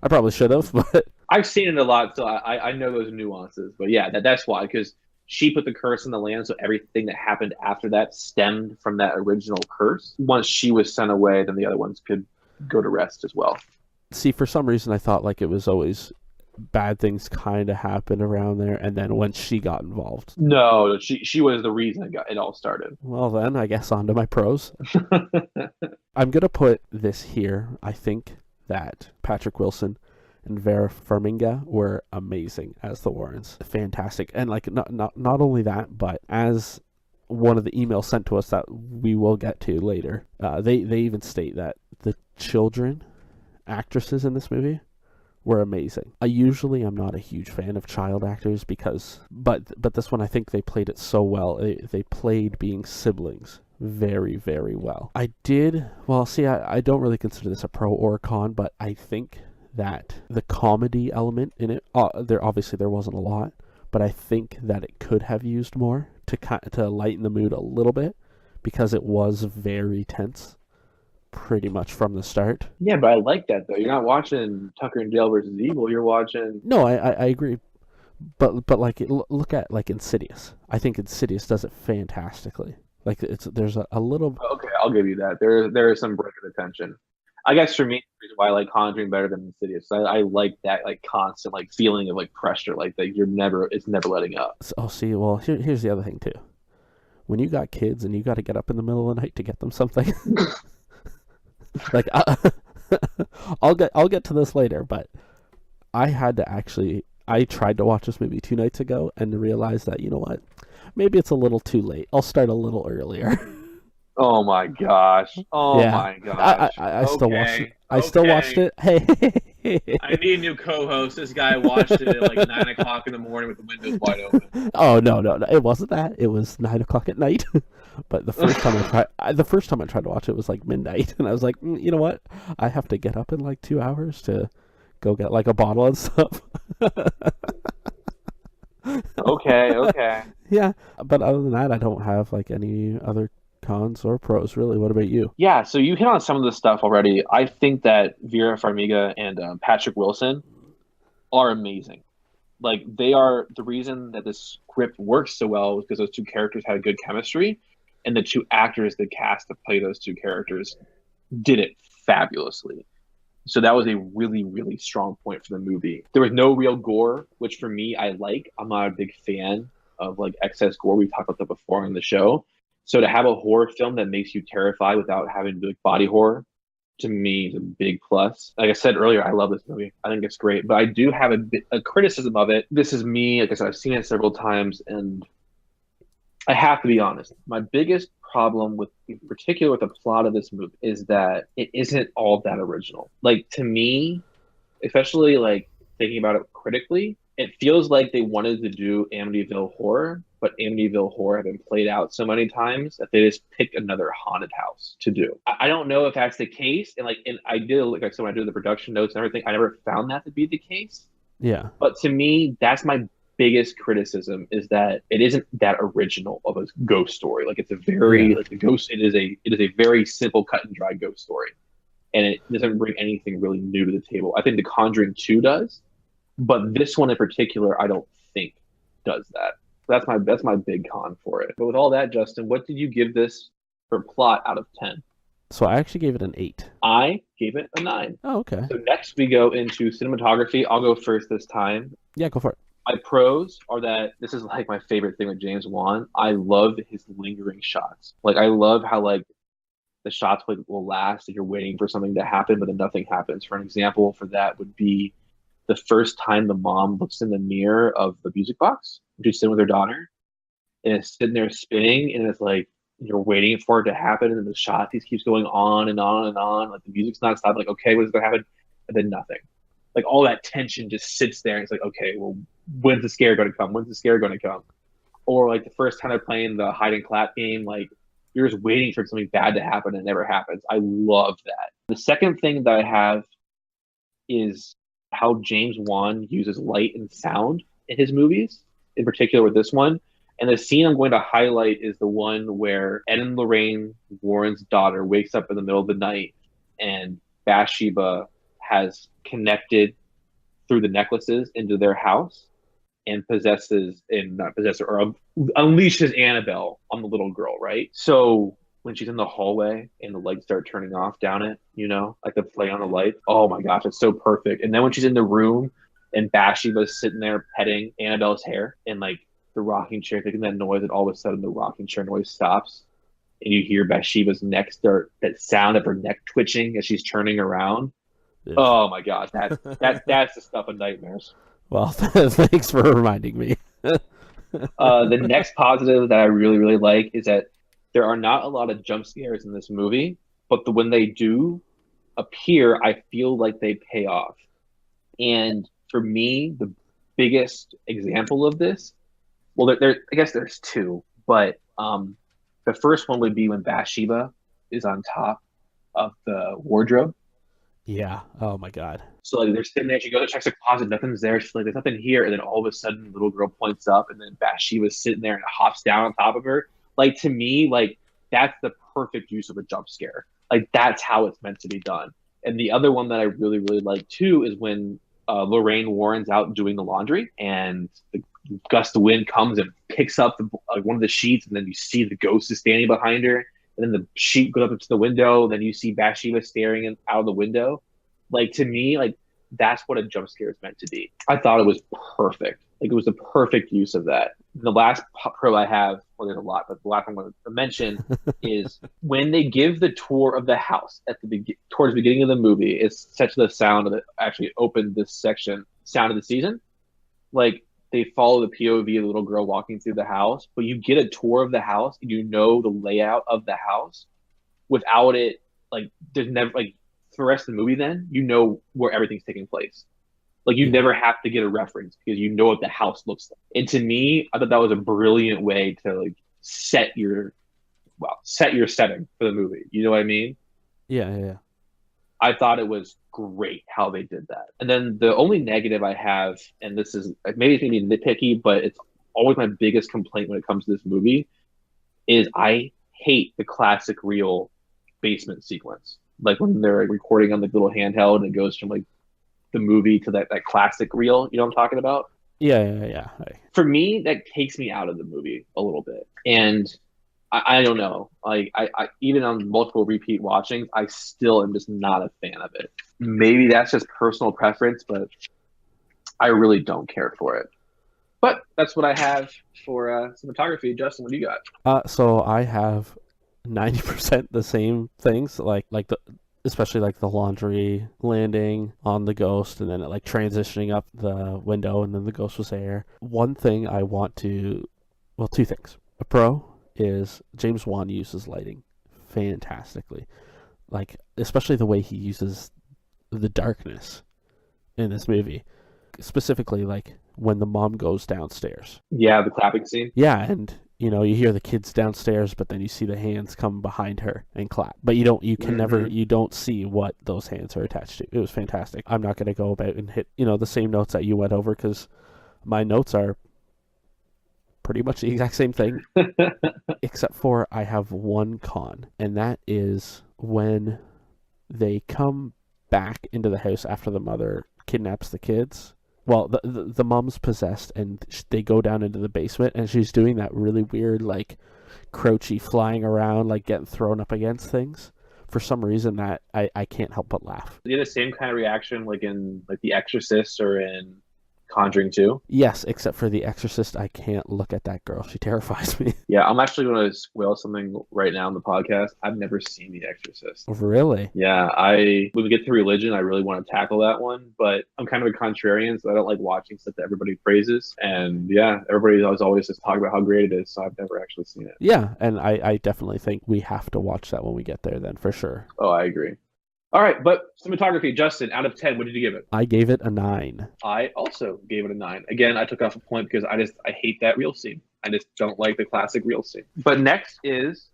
I probably should have, but I've seen it a lot, so I know those nuances. But yeah, that's why, because she put the curse in the land, so everything that happened after that stemmed from that original curse. Once she was sent away, then the other ones could go to rest as well. see, for some reason I thought like it was always bad things kind of happen around there, and then when she got involved. No, she was the reason it all started. Well, then I guess on to my pros. I'm gonna put this here. I think that Patrick Wilson and Vera Farmiga were amazing as the Warrens. Fantastic. And like not only that, but as one of the emails sent to us that we will get to later, they even state that the children actresses in this movie were amazing. I am not a huge fan of child actors but this one I think they played it so well. They played being siblings very, very well. I don't really consider this a pro or a con, but I think that the comedy element in it, there wasn't a lot, but I think that it could have used more to lighten the mood a little bit because it was very tense pretty much from the start. Yeah, but I like that though. You're not watching Tucker and Dale versus Evil. You're watching. No, I agree, but like look at like Insidious. I think Insidious does it fantastically. Like there's a little. Okay, I'll give you that. There is some break of the tension. I guess for me, the reason why I like Conjuring better than Insidious, I like that like constant like feeling of like pressure, like that it's never letting up. Oh, see, well here's the other thing too. When you got kids and you got to get up in the middle of the night to get them something, like I'll get to this later, but I tried to watch this movie 2 nights ago and realized that you know what, maybe it's a little too late. I'll start a little earlier. Oh my gosh! Oh Yeah. my gosh! I still watched it. I Okay. still watched it. Hey. I need a new co-host. This guy watched it at like 9 o'clock in the morning with the windows wide open. Oh no, it wasn't that. It was 9 o'clock at night. But the first time I tried to watch it was like midnight, and I was like, you know what? I have to get up in like 2 hours to go get like a bottle and stuff. Okay. Yeah, but other than that, I don't have like any other cons or pros really. What about you? Yeah, so you hit on some of this stuff already. I think that Vera Farmiga and Patrick Wilson are amazing. Like they are the reason that this script works so well is because those two characters had good chemistry, and the two actors that cast to play those two characters did it fabulously. So that was a really, really strong point for the movie. There was no real gore, which for me I like. I'm not a big fan of like excess gore. We've talked about that before on the show. So to have a horror film that makes you terrified without having to do like body horror, to me is a big plus. Like I said earlier, I love this movie. I think it's great, but I do have a criticism of it. This is me. Like I said, I've seen it several times, and I have to be honest. My biggest problem with, in particular, with the plot of this movie is that it isn't all that original. Like to me, especially like thinking about it critically, it feels like they wanted to do Amityville Horror, but Amityville Horror had been played out so many times that they just picked another haunted house to do. I don't know if that's the case, and I did, like I said, when I did the production notes and everything, I never found that to be the case. Yeah. But to me, that's my biggest criticism, is that it isn't that original of a ghost story. Like it's a very like the ghost. It is a very simple, cut and dry ghost story, and it doesn't bring anything really new to the table. I think The Conjuring 2 does, but this one in particular, I don't think does that. That's my big con for it. But with all that, Justin, what did you give this for plot out of 10? So I actually gave it an 8. I gave it a 9. Oh, okay. So next we go into cinematography. I'll go first this time. Yeah, go for it. My pros are that this is like my favorite thing with James Wan. I love his lingering shots. Like I love how like the shots will last if you're waiting for something to happen, but then nothing happens. For an example for that would be the first time the mom looks in the mirror of the music box, she's sitting with her daughter, and it's sitting there spinning, and it's like you're waiting for it to happen, and the shot just keeps going on and on and on. Like the music's not stopping. Like, okay, what's going to happen? And then nothing. Like all that tension just sits there, and it's like, okay, well, when's the scare going to come? When's the scare going to come? Or like the first time they're playing the hide and clap game, like you're just waiting for something bad to happen and it never happens. I love that. The second thing that I have is how James Wan uses light and sound in his movies, in particular with this one. And the scene I'm going to highlight is the one where Ed and Lorraine Warren's daughter wakes up in the middle of the night and Bathsheba has connected through the necklaces into their house and unleashes Annabelle on the little girl, right? So when she's in the hallway and the lights start turning off down it, like the play on the light. Oh my gosh, it's so perfect. And then when she's in the room and Bathsheba's sitting there petting Annabelle's hair and like the rocking chair making that noise, and all of a sudden the rocking chair noise stops and you hear Bathsheba's neck start, that sound of her neck twitching as she's turning around. Yeah. Oh my gosh, that's the stuff of nightmares. Well, thanks for reminding me. The next positive that I really, really like is that there are not a lot of jump scares in this movie, but when they do appear, I feel like they pay off. And for me, the biggest example of this, well, I guess there's two, but the first one would be when Bathsheba is on top of the wardrobe. Yeah. Oh my God. So like they're sitting there, she goes and checks the closet, nothing's there. She's like, there's nothing here. And then all of a sudden the little girl points up and then Bathsheba's sitting there and hops down on top of her. Like to me, like that's the perfect use of a jump scare. Like that's how it's meant to be done. And the other one that I really, really like too is when Lorraine Warren's out doing the laundry and the gust of wind comes and picks up one of the sheets, and then you see the ghost is standing behind her. And then the sheet goes up to the window. Then you see Bathsheba staring out of the window. Like to me, like that's what a jump scare is meant to be. I thought it was perfect. Like it was the perfect use of that. And the last pro I have, well, there's a lot, but the last one I'm going to mention is when they give the tour of the house at towards the beginning of the movie. It's such the sound of it. Actually opened this section, sound of the season. Like they follow the POV of the little girl walking through the house, but you get a tour of the house and you know the layout of the house without it. Like there's never like for the rest of the movie, then you know where everything's taking place. Like you never have to get a reference because you know what the house looks like. And to me, I thought that was a brilliant way to like set your setting for the movie. You know what I mean? Yeah. I thought it was great how they did that. And then the only negative I have, and this is maybe it's going to be nitpicky, but it's always my biggest complaint when it comes to this movie, is I hate the classic reel basement sequence. Like when they're like, recording on the little handheld and it goes from like the movie to that classic reel. You know what I'm talking about? Yeah. For me, that takes me out of the movie a little bit. And I don't know. Like I even on multiple repeat watchings, I still am just not a fan of it. Maybe that's just personal preference, but I really don't care for it. But that's what I have for cinematography. Justin, what do you got? So I have 90% the same things, like especially like the laundry landing on the ghost and then it like transitioning up the window and then the ghost was there. One thing I want to, well, two things. A pro is James Wan uses lighting fantastically. Like, especially the way he uses the darkness in this movie. Specifically, like, when the mom goes downstairs. Yeah, the clapping scene. Yeah, and, you hear the kids downstairs, but then you see the hands come behind her and clap. But you don't see what those hands are attached to. It was fantastic. I'm not going to go about and hit, the same notes that you went over, because my notes are pretty much the exact same thing, except for I have one con, and that is when they come back into the house after the mother kidnaps the kids. Well, the mom's possessed, and they go down into the basement, and she's doing that really weird, like, crouchy flying around, like, getting thrown up against things. For some reason, that I can't help but laugh. You had the same kind of reaction, like in like The Exorcist or in Conjuring 2. Yes, except for The Exorcist. I can't look at that girl. She terrifies me. Yeah, I'm actually going to spoil something right now in the podcast. I've never seen The Exorcist. Really? Yeah, when we get to religion, I really want to tackle that one, but I'm kind of a contrarian, so I don't like watching stuff that everybody praises. And yeah, everybody always just talking about how great it is, so I've never actually seen it. Yeah, and I definitely think we have to watch that when we get there then, for sure. Oh, I agree. All right, but cinematography, Justin, out of 10, what did you give it? I gave it a 9. I also gave it a 9. Again, I took off a point because I hate that reel scene. I just don't like the classic reel scene. But next is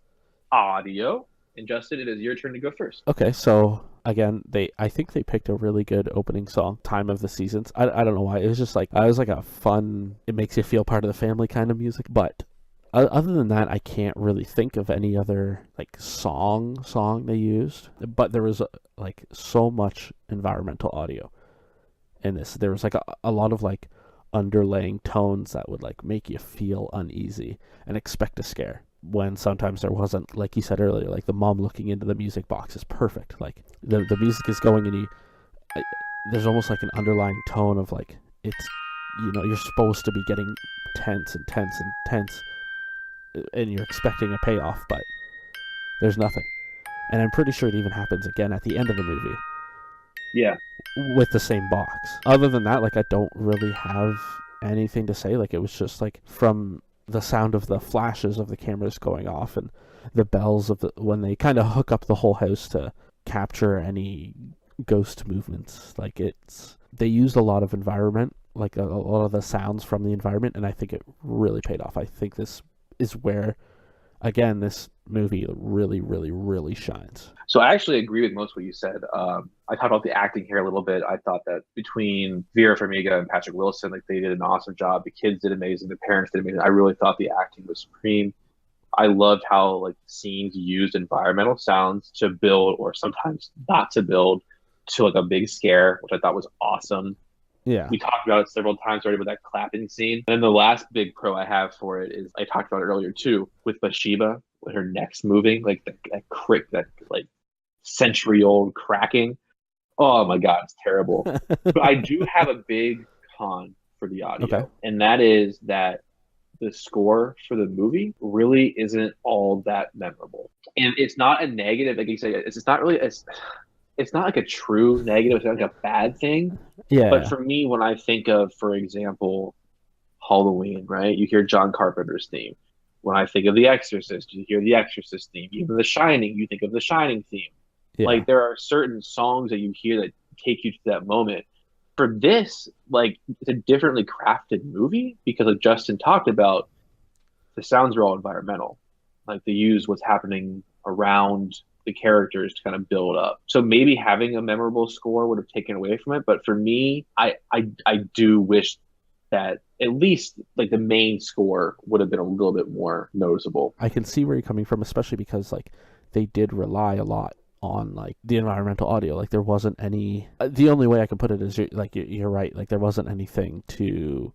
audio. And Justin, it is your turn to go first. Okay, so again, I think they picked a really good opening song, Time of the Seasons. I don't know why. It was just like, I was like a fun, it makes you feel part of the family kind of music. But other than that, I can't really think of any other like song they used. But there was like so much environmental audio in this. There was like a lot of like underlaying tones that would like make you feel uneasy and expect a scare, when sometimes there wasn't. Like you said earlier, like the mom looking into the music box is perfect. Like the music is going and there's almost like an underlying tone of like, it's, you're supposed to be getting tense and tense and tense, and you're expecting a payoff, but there's nothing. And I'm pretty sure it even happens again at the end of the movie. Yeah. With the same box. Other than that, like, I don't really have anything to say. Like, it was just like from the sound of the flashes of the cameras going off and the bells of when they kind of hook up the whole house to capture any ghost movements. Like, they used a lot of environment, like a lot of the sounds from the environment, and I think it really paid off. I think this is where, again, this movie really, really, really shines. So I actually agree with most of what you said. I talked about the acting here a little bit. I thought that between Vera Farmiga and Patrick Wilson, like, they did an awesome job. The kids did amazing. The parents did amazing. I really thought the acting was supreme. I loved how like scenes used environmental sounds to build, or sometimes not to build, to like a big scare, which I thought was awesome. Yeah. We talked about it several times already with that clapping scene. And then the last big pro I have for it is, I talked about it earlier too, with Bathsheba, with her neck's moving, like that crick, that like century-old cracking. Oh my God, it's terrible. But I do have a big con for the audio. Okay. And that is that the score for the movie really isn't all that memorable. And it's not a negative, like you say, it's not really it's not like a true negative, it's not like a bad thing. Yeah. But for me, when I think of, for example, Halloween, right? You hear John Carpenter's theme. When I think of The Exorcist, you hear The Exorcist theme. Even The Shining, you think of The Shining theme. Yeah. Like, there are certain songs that you hear that take you to that moment. For this, like, it's a differently crafted movie because, like Justin talked about, the sounds are all environmental. Like, they use what's happening around the characters to kind of build up. So maybe having a memorable score would have taken away from it. But for me, I do wish that at least like the main score would have been a little bit more noticeable. I can see where you're coming from, especially because like they did rely a lot on like the environmental audio. Like there wasn't any. The only way I can put it is you're right. Like there wasn't anything to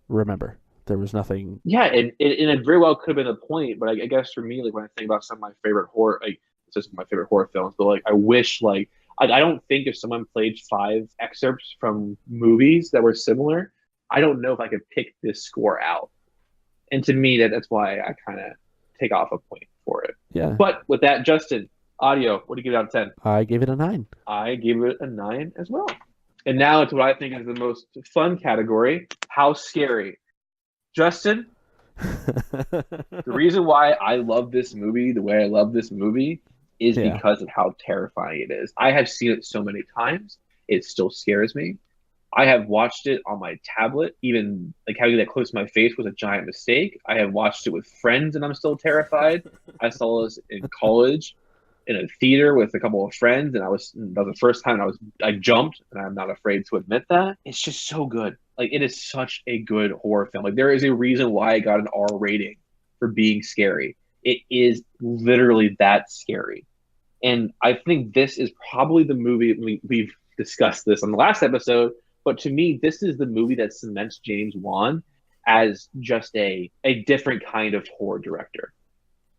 remember. There was nothing. Yeah, and it very well could have been a point. But I guess for me, like when I think about some of my favorite horror, like it's just my favorite horror films. But like I wish like I don't think if someone played 5 excerpts from movies that were similar, I don't know if I could pick this score out. And to me, that's why I kind of take off a point for it. Yeah. But with that, Justin, audio, what do you give it out of 10? I gave it a 9. I gave it a 9 as well. And now it's what I think is the most fun category, how scary. Justin, the reason why I love this movie the way I love this movie is because of how terrifying it is. I have seen it so many times. It still scares me. I have watched it on my tablet. Even like having that close to my face was a giant mistake. I have watched it with friends and I'm still terrified. I saw this in college in a theater with a couple of friends, and that was the first time I jumped, and I'm not afraid to admit that. It's just so good. Like, it is such a good horror film. Like, there is a reason why it got an R rating for being scary. It is literally that scary. And I think this is probably the movie, we've discussed this on the last episode, but to me, this is the movie that cements James Wan as just a different kind of horror director.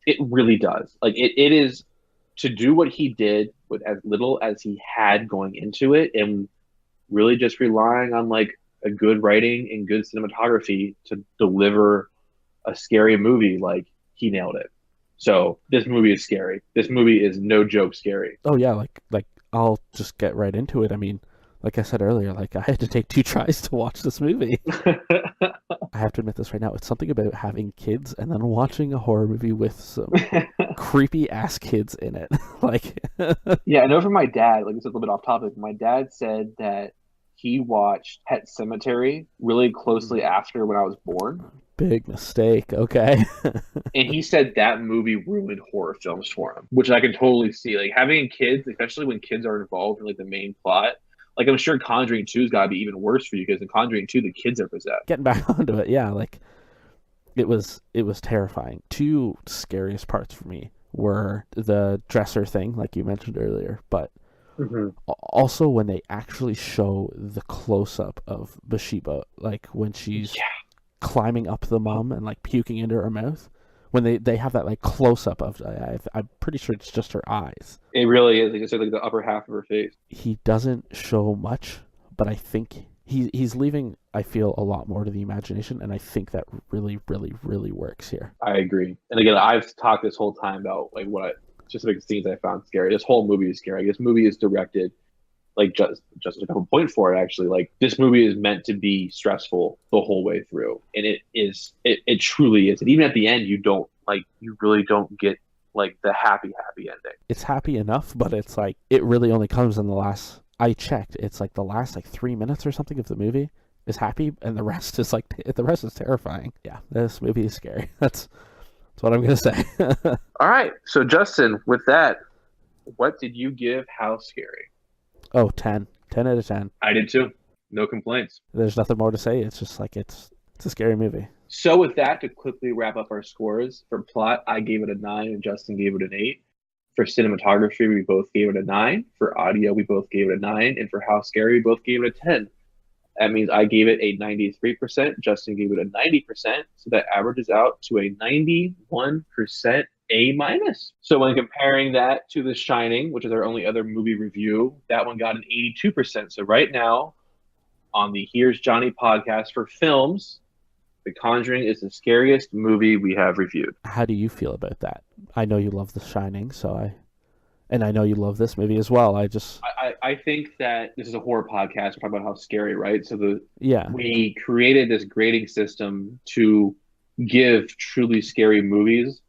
It really does. Like, it is, to do what he did with as little as he had going into it, and really just relying on like a good writing and good cinematography to deliver a scary movie. Like, he nailed it. So this movie is scary. This movie is no joke scary. Oh yeah, like I'll just get right into it. I mean, like I said earlier, like I had to take 2 tries to watch this movie. I have to admit this right now. It's something about having kids and then watching a horror movie with some creepy ass kids in it. Like, yeah, I know from my dad, like, this is a little bit off topic. My dad said that he watched Pet Sematary really closely after when I was born. big mistake. Okay. And he said that movie ruined horror films for him, which I can totally see. Like, having kids, especially when kids are involved in like the main plot, like, I'm sure Conjuring 2's got to be even worse for you because in Conjuring 2, the kids are possessed. Getting back onto it, yeah, like it was terrifying. 2 scariest parts for me were the dresser thing, like you mentioned earlier, but also when they actually show the close up of Bathsheba, like when she's climbing up the mum and like puking into her mouth. When they have that like close up of, I'm pretty sure it's just her eyes. It really is. Like, it's like the upper half of her face. He doesn't show much, but I think he's leaving, I feel, a lot more to the imagination, and I think that really, really, really works here. I agree. And again, I've talked this whole time about like what specific scenes I found scary. This whole movie is scary. This movie is directed, like, just a couple point for it, actually. Like, this movie is meant to be stressful the whole way through, and it truly is. And even at the end, you really don't get like the happy ending. It's happy enough, but it's like it really only comes in the last. I checked. It's like the last like 3 minutes or something of the movie is happy, and the rest is terrifying. Yeah, this movie is scary. That's what I'm gonna say. All right, so Justin, with that, what did you give How Scary? Oh, 10 out of 10. I did too. No complaints. There's nothing more to say. It's just like it's a scary movie. So with that, to quickly wrap up our scores, for plot, I gave it a 9 and Justin gave it an 8. For cinematography, we both gave it a 9. For audio, we both gave it a 9. And for How Scary, we both gave it a 10. That means I gave it a 93%, Justin gave it a 90%, so that averages out to a 91% A-. So when comparing that to The Shining, which is our only other movie review, that one got an 82%. So right now, on the Here's Johnny podcast for films, The Conjuring is the scariest movie we have reviewed. How do you feel about that? I know you love The Shining, and I know you love this movie as well. I think that this is a horror podcast. We're talking about how scary, right? So yeah, we created this grading system to give truly scary movies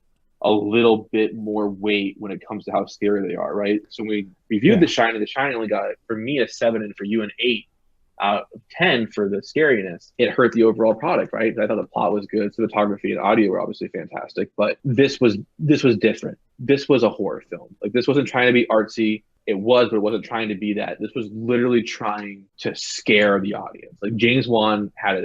a little bit more weight when it comes to how scary they are, right? So when we reviewed The Shining only got, for me, a 7 and for you an 8 out of 10 for the scariness. It hurt the overall product, right? I thought the plot was good, cinematography and audio were obviously fantastic, but this was different. This was a horror film. Like, this wasn't trying to be artsy. It was, but it wasn't trying to be that. This was literally trying to scare the audience. Like, James Wan had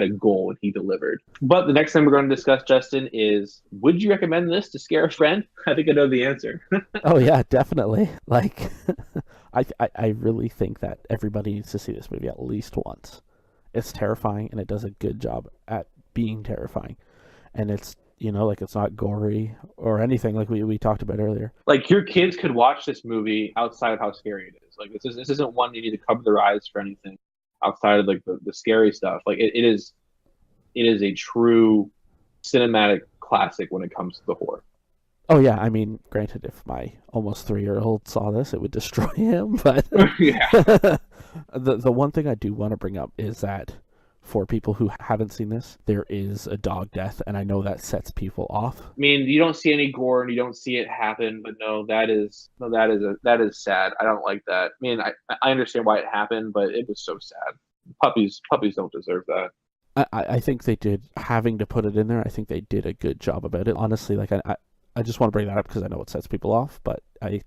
a goal and he delivered. But the next thing we're going to discuss, Justin, is would you recommend this to scare a friend? I think I know the answer. Oh yeah, definitely. Like, I really think that everybody needs to see this movie at least once. It's terrifying, and it does a good job at being terrifying. And it's, like, it's not gory or anything like we talked about earlier. Like, your kids could watch this movie outside of how scary it is. Like, this isn't one you need to cover their eyes for anything outside of like the scary stuff. Like, it is a true cinematic classic when it comes to the horror. Oh yeah, I mean, granted, if my almost 3-year-old saw this, it would destroy him. But yeah, the one thing I do want to bring up is that for people who haven't seen this, there is a dog death, and I know that sets people off. I mean, you don't see any gore and you don't see it happen, but that is sad. I don't like that. I mean, I understand why it happened, but it was so sad. Puppies don't deserve that. I think they did, having to put it in there, I think they did a good job about it. Honestly, like, I just want to bring that up because I know it sets people off, but I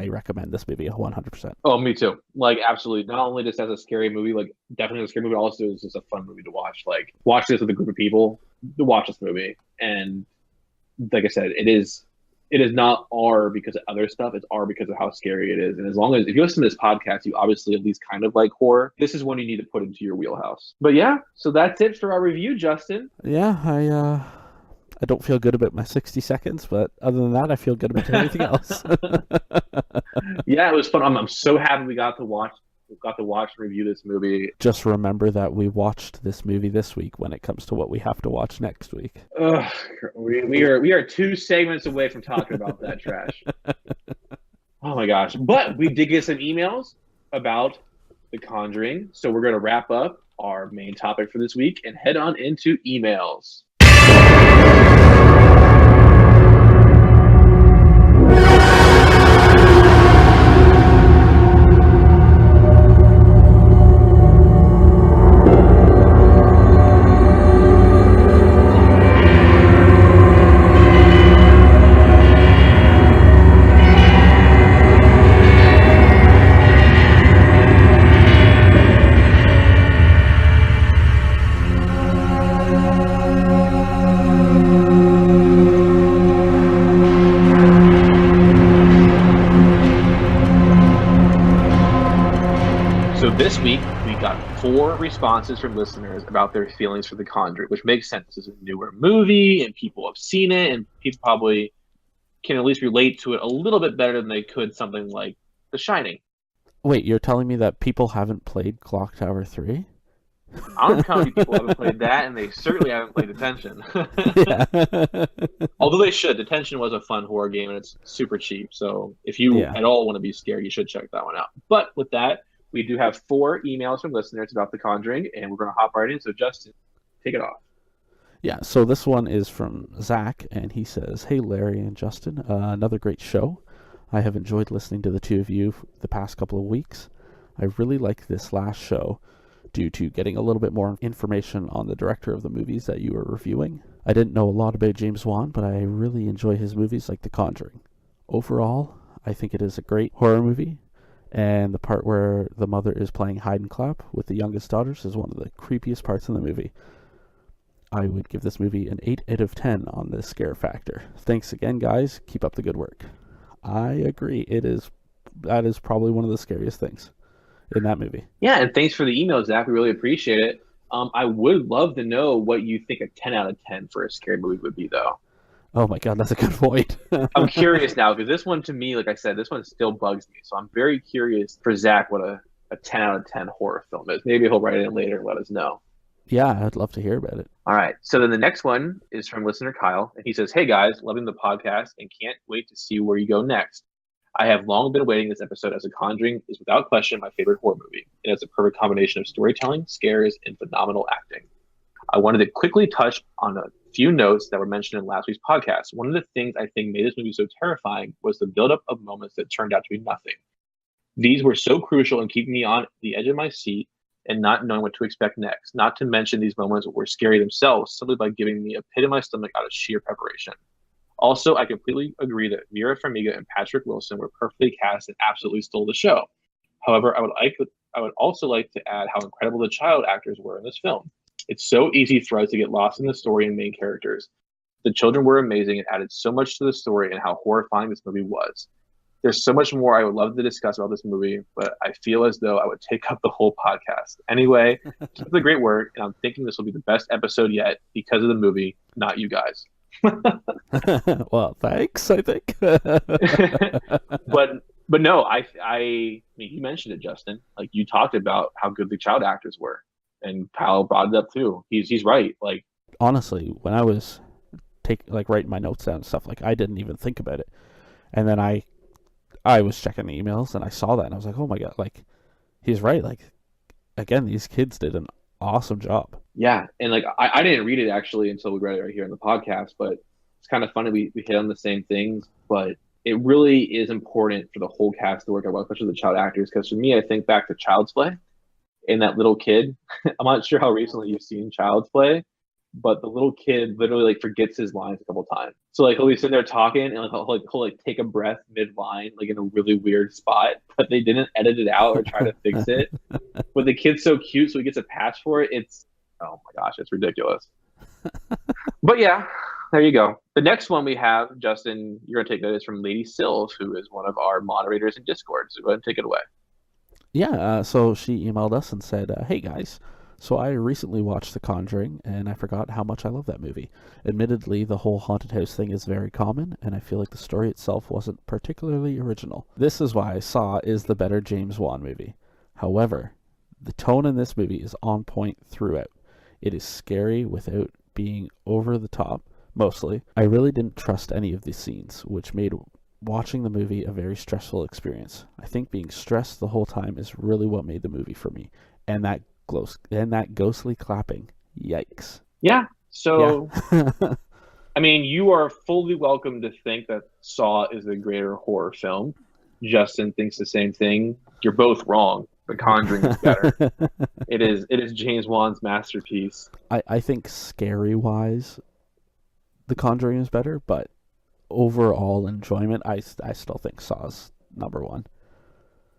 recommend this movie 100%. Oh, me too. Like, absolutely. Not only just as a scary movie, like, definitely a scary movie, also it's just a fun movie to watch. Like, watch this with a group of people to watch this movie. And like I said, it is not R because of other stuff. It's R because of how scary it is. And as long as, if you listen to this podcast, you obviously at least kind of like horror. This is one you need to put into your wheelhouse. But yeah, so that's it for our review, Justin. Yeah, I don't feel good about my 60 seconds, but other than that, I feel good about everything else. Yeah, it was fun. I'm so happy we got to watch got to watch and review this movie. Just remember that we watched this movie this week when it comes to what we have to watch next week. Ugh, we are 2 segments away from talking about that trash. Oh my gosh. But we did get some emails about The Conjuring. So we're going to wrap up our main topic for this week and head on into emails. This week, we got 4 responses from listeners about their feelings for The Conjuring, which makes sense. This is a newer movie, and people have seen it, and people probably can at least relate to it a little bit better than they could something like The Shining. Wait, you're telling me that people haven't played Clock Tower 3? I don't know how many people haven't played that, and they certainly haven't played Detention. Although they should. Detention was a fun horror game, and it's super cheap. So if you at all want to be scared, you should check that one out. But with that, we do have 4 emails from listeners about The Conjuring, and we're going to hop right in. So, Justin, take it off. Yeah, so this one is from Zach, and he says, "Hey, Larry and Justin, another great show. I have enjoyed listening to the two of you the past couple of weeks. I really like this last show due to getting a little bit more information on the director of the movies that you were reviewing. I didn't know a lot about James Wan, but I really enjoy his movies like The Conjuring. Overall, I think it is a great horror movie. And the part where the mother is playing hide and clap with the youngest daughters is one of the creepiest parts in the movie. I would give this movie an 8 out of 10 on the scare factor. Thanks again, guys. Keep up the good work." I agree. That is probably one of the scariest things in that movie. Yeah, and thanks for the email, Zach. We really appreciate it. I would love to know what you think a 10 out of 10 for a scary movie would be, though. Oh my god, that's a good point. I'm curious now, because this one, to me, like I said, this one still bugs me. So I'm very curious for Zach what a 10 out of 10 horror film is. Maybe he'll write it in later and let us know. Yeah, I'd love to hear about it. All right. So then the next one is from listener Kyle. And he says, "Hey guys, loving the podcast and can't wait to see where you go next. I have long been waiting this episode, as The Conjuring is without question my favorite horror movie. It has a perfect combination of storytelling, scares, and phenomenal acting. I wanted to quickly touch on a few notes that were mentioned in last week's podcast. One of the things I think made this movie so terrifying was the buildup of moments that turned out to be nothing. These were so crucial in keeping me on the edge of my seat and not knowing what to expect next. Not to mention these moments were scary themselves, simply by giving me a pit in my stomach out of sheer preparation. Also, I completely agree that Vera Farmiga and Patrick Wilson were perfectly cast and absolutely stole the show. However, I would also like to add how incredible the child actors were in this film. It's so easy for us to get lost in the story and main characters. The children were amazing and added so much to the story and how horrifying this movie was. There's so much more I would love to discuss about this movie, but I feel as though I would take up the whole podcast. Anyway, keep up the great work, and I'm thinking this will be the best episode yet because of the movie, not you guys." Well, thanks, I think. But no, I mean, you mentioned it, Justin. Like, you talked about how good the child actors were. And Kyle brought it up too. He's right. Like, honestly, when I was writing my notes down and stuff, like, I didn't even think about it. And then I was checking the emails and I saw that and I was like, oh my god, like, he's right. Like, again, these kids did an awesome job. Yeah, and like I didn't read it actually until we read it right here in the podcast, but it's kind of funny we hit on the same things, but it really is important for the whole cast to work out well, especially the child actors, because for me, I think back to Child's Play. And that little kid, I'm not sure how recently you've seen Child's Play, but the little kid literally like forgets his lines a couple times. So like he'll be sitting there talking and like he'll take a breath mid-line, like in a really weird spot, but they didn't edit it out or try to fix it. But the kid's so cute, so he gets a patch for it. It's, oh my gosh, it's ridiculous. But yeah, there you go. The next one we have, Justin, you're gonna take notice, from Lady Sylv, who is one of our moderators in Discord. So go ahead and take it away. Yeah, so she emailed us and said, "Hey guys, so I recently watched The Conjuring, and I forgot how much I love that movie. Admittedly, the whole haunted house thing is very common, and I feel like the story itself wasn't particularly original. This is why I saw is the better James Wan movie. However, the tone in this movie is on point throughout. It is scary without being over the top, mostly. I really didn't trust any of these scenes, which made watching the movie a very stressful experience. I think being stressed the whole time is really what made the movie for me. And that ghostly clapping, yikes. Yeah. So, Yeah. I mean, you are fully welcome to think that Saw is a greater horror film. Justin thinks the same thing. You're both wrong. The Conjuring is better. It is James Wan's masterpiece. I think scary-wise, The Conjuring is better, but overall enjoyment, I still think Saw's number one.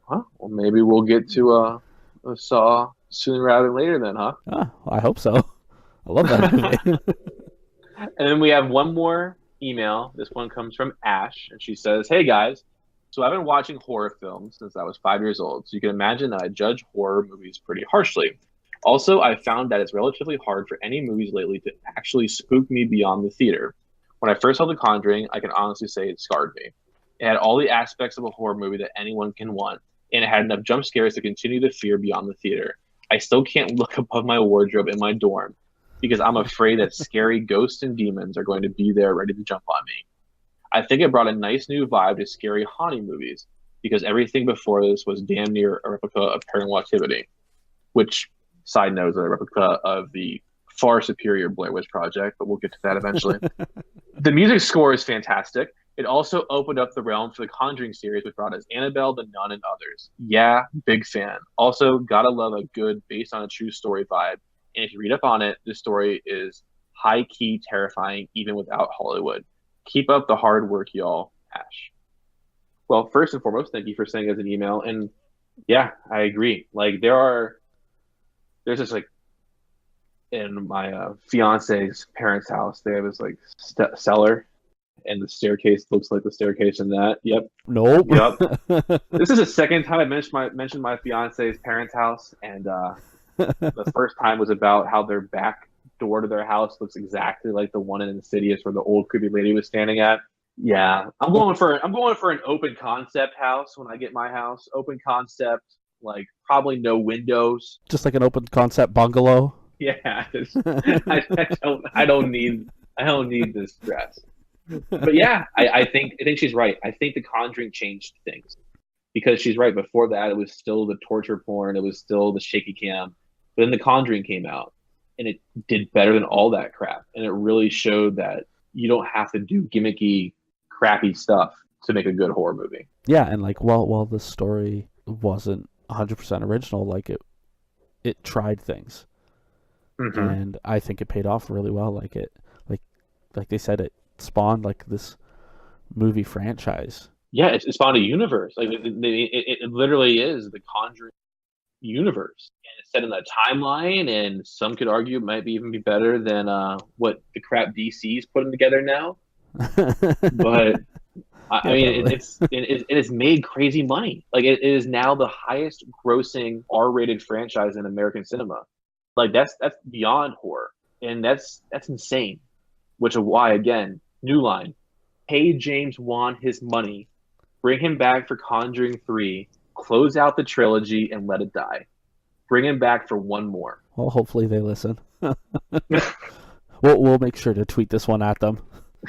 Huh? Well, maybe we'll get to a Saw sooner rather than later then, huh? I hope so. I love that movie. And then we have one more email. This one comes from Ash, and she says, "Hey guys, so I've been watching horror films since I was 5 years old, so you can imagine that I judge horror movies pretty harshly. Also, I found that it's relatively hard for any movies lately to actually spook me beyond the theater. When I first saw The Conjuring, I can honestly say it scarred me. It had all the aspects of a horror movie that anyone can want, and it had enough jump scares to continue the fear beyond the theater. I still can't look above my wardrobe in my dorm because I'm afraid that scary ghosts and demons are going to be there ready to jump on me. I think it brought a nice new vibe to scary haunting movies because everything before this was damn near a replica of Paranormal Activity, which, side note, is a replica of the far superior Blair Witch Project, but we'll get to that eventually. The music score is fantastic. It also opened up the realm for the Conjuring series, which brought us Annabelle, The Nun, and others. Yeah, big fan. Also, gotta love a good based on a true story vibe. And if you read up on it, this story is high-key terrifying even without Hollywood. Keep up the hard work, y'all. Ash." Well, first and foremost, thank you for sending us an email. And yeah, I agree. Like there's this like in my fiance's parents' house, they have this like cellar, and the staircase looks like the staircase in that. Yep. Nope. Yep. This is the second time I mentioned my fiance's parents' house, and the first time was about how their back door to their house looks exactly like the one in Insidious where the old creepy lady was standing at. Yeah, I'm going for an open concept house when I get my house. Open concept, like probably no windows. Just like an open concept bungalow. Yeah, I don't need this stress. But yeah, I think she's right. I think The Conjuring changed things because she's right. Before that, it was still the torture porn. It was still the shaky cam. But then The Conjuring came out, and it did better than all that crap. And it really showed that you don't have to do gimmicky, crappy stuff to make a good horror movie. Yeah, and like while the story wasn't 100% original, like it tried things. Mm-hmm. And I think it paid off really well. Like they said, it spawned like this movie franchise. Yeah, it spawned a universe. Like it literally is the Conjuring universe, and it's set in that timeline. And some could argue it might even be better than what the crap DC's putting together now. But I mean, it has made crazy money. Like it is now the highest grossing R-rated franchise in American cinema. Like that's beyond horror, and that's insane. Which is why, again, new line: pay James Wan his money, bring him back for Conjuring 3, close out the trilogy, and let it die. Bring him back for one more. Well, hopefully they listen. We'll make sure to tweet this one at them.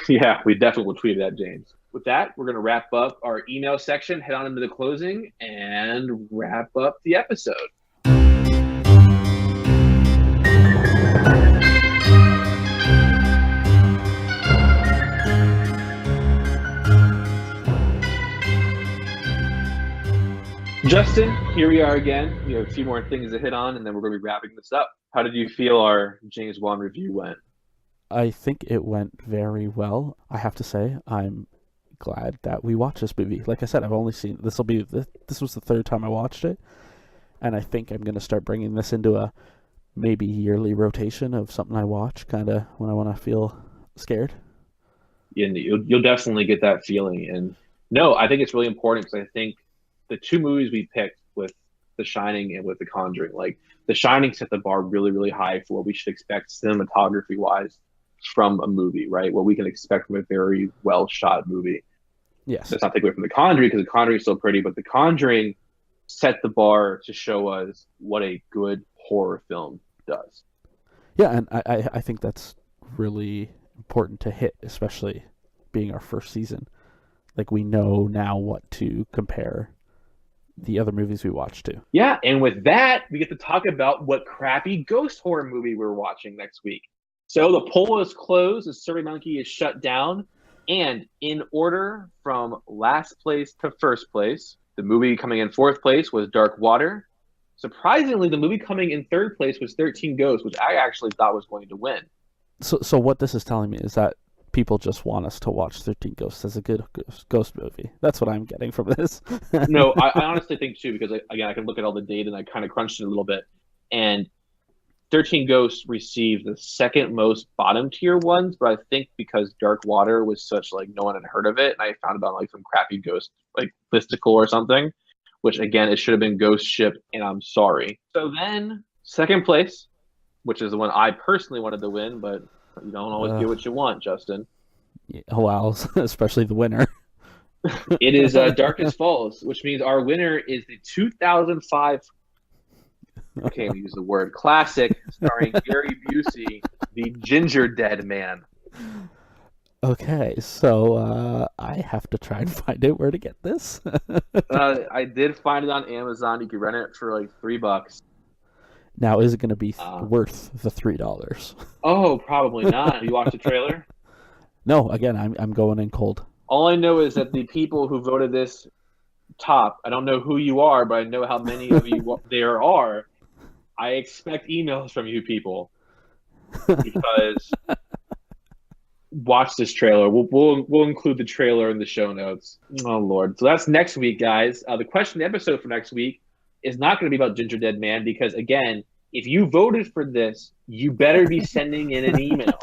Yeah, we definitely will tweet it at James. With that, we're going to wrap up our email section, head on into the closing, and wrap up the episode. Justin, here we are again. We have a few more things to hit on, and then we're going to be wrapping this up. How did you feel our James Wan review went? I think it went very well. I have to say, I'm glad that we watched this movie. Like I said, I've only seen this was the third time I watched it, and I think I'm going to start bringing this into a maybe yearly rotation of something I watch, kind of when I want to feel scared. Yeah, you'll definitely get that feeling. And no, I think it's really important because I think the two movies we picked with The Shining and with The Conjuring, like The Shining set the bar really, really high for what we should expect cinematography-wise from a movie, right? What we can expect from a very well-shot movie. Yes. Let's not take away from The Conjuring because The Conjuring is so pretty, but The Conjuring set the bar to show us what a good horror film does. Yeah, and I think that's really important to hit, especially being our first season. Like, we know now what to compare the other movies we watch to. Yeah, and with that, we get to talk about what crappy ghost horror movie we're watching next week. So the poll is closed, the SurveyMonkey is shut down, and in order from last place to first place, the movie coming in fourth place was Dark Water. Surprisingly, the movie coming in third place was 13 Ghosts, which I actually thought was going to win. So what this is telling me is that people just want us to watch 13 Ghosts as a good ghost movie. That's what I'm getting from this. No, I honestly think too, because again, I can look at all the data and I kind of crunched it a little bit. And 13 Ghosts received the second most bottom tier ones, but I think because Dark Water was such like no one had heard of it, and I found it on like some crappy ghost like listicle or something, which again, it should have been Ghost Ship, and I'm sorry. So then second place, which is the one I personally wanted to win, but you don't always get what you want, Justin. Yeah, well, especially the winner. It is Darkest Falls, which means our winner is the 2005, I can't even use the word, classic starring Gary Busey, The Ginger Dead Man. Okay, so I have to try and find out where to get this. I did find it on Amazon. You could rent it for like $3. Now, is it going to be worth the $3? Oh, probably not. You watched the trailer? No, again, I'm going in cold. All I know is that the people who voted this top, I don't know who you are, but I know how many of you there are. I expect emails from you people because watch this trailer. We'll include the trailer in the show notes. Oh Lord! So that's next week, guys. The question of the episode for next week is not going to be about Ginger Dead Man because again, if you voted for this, you better be sending in an email.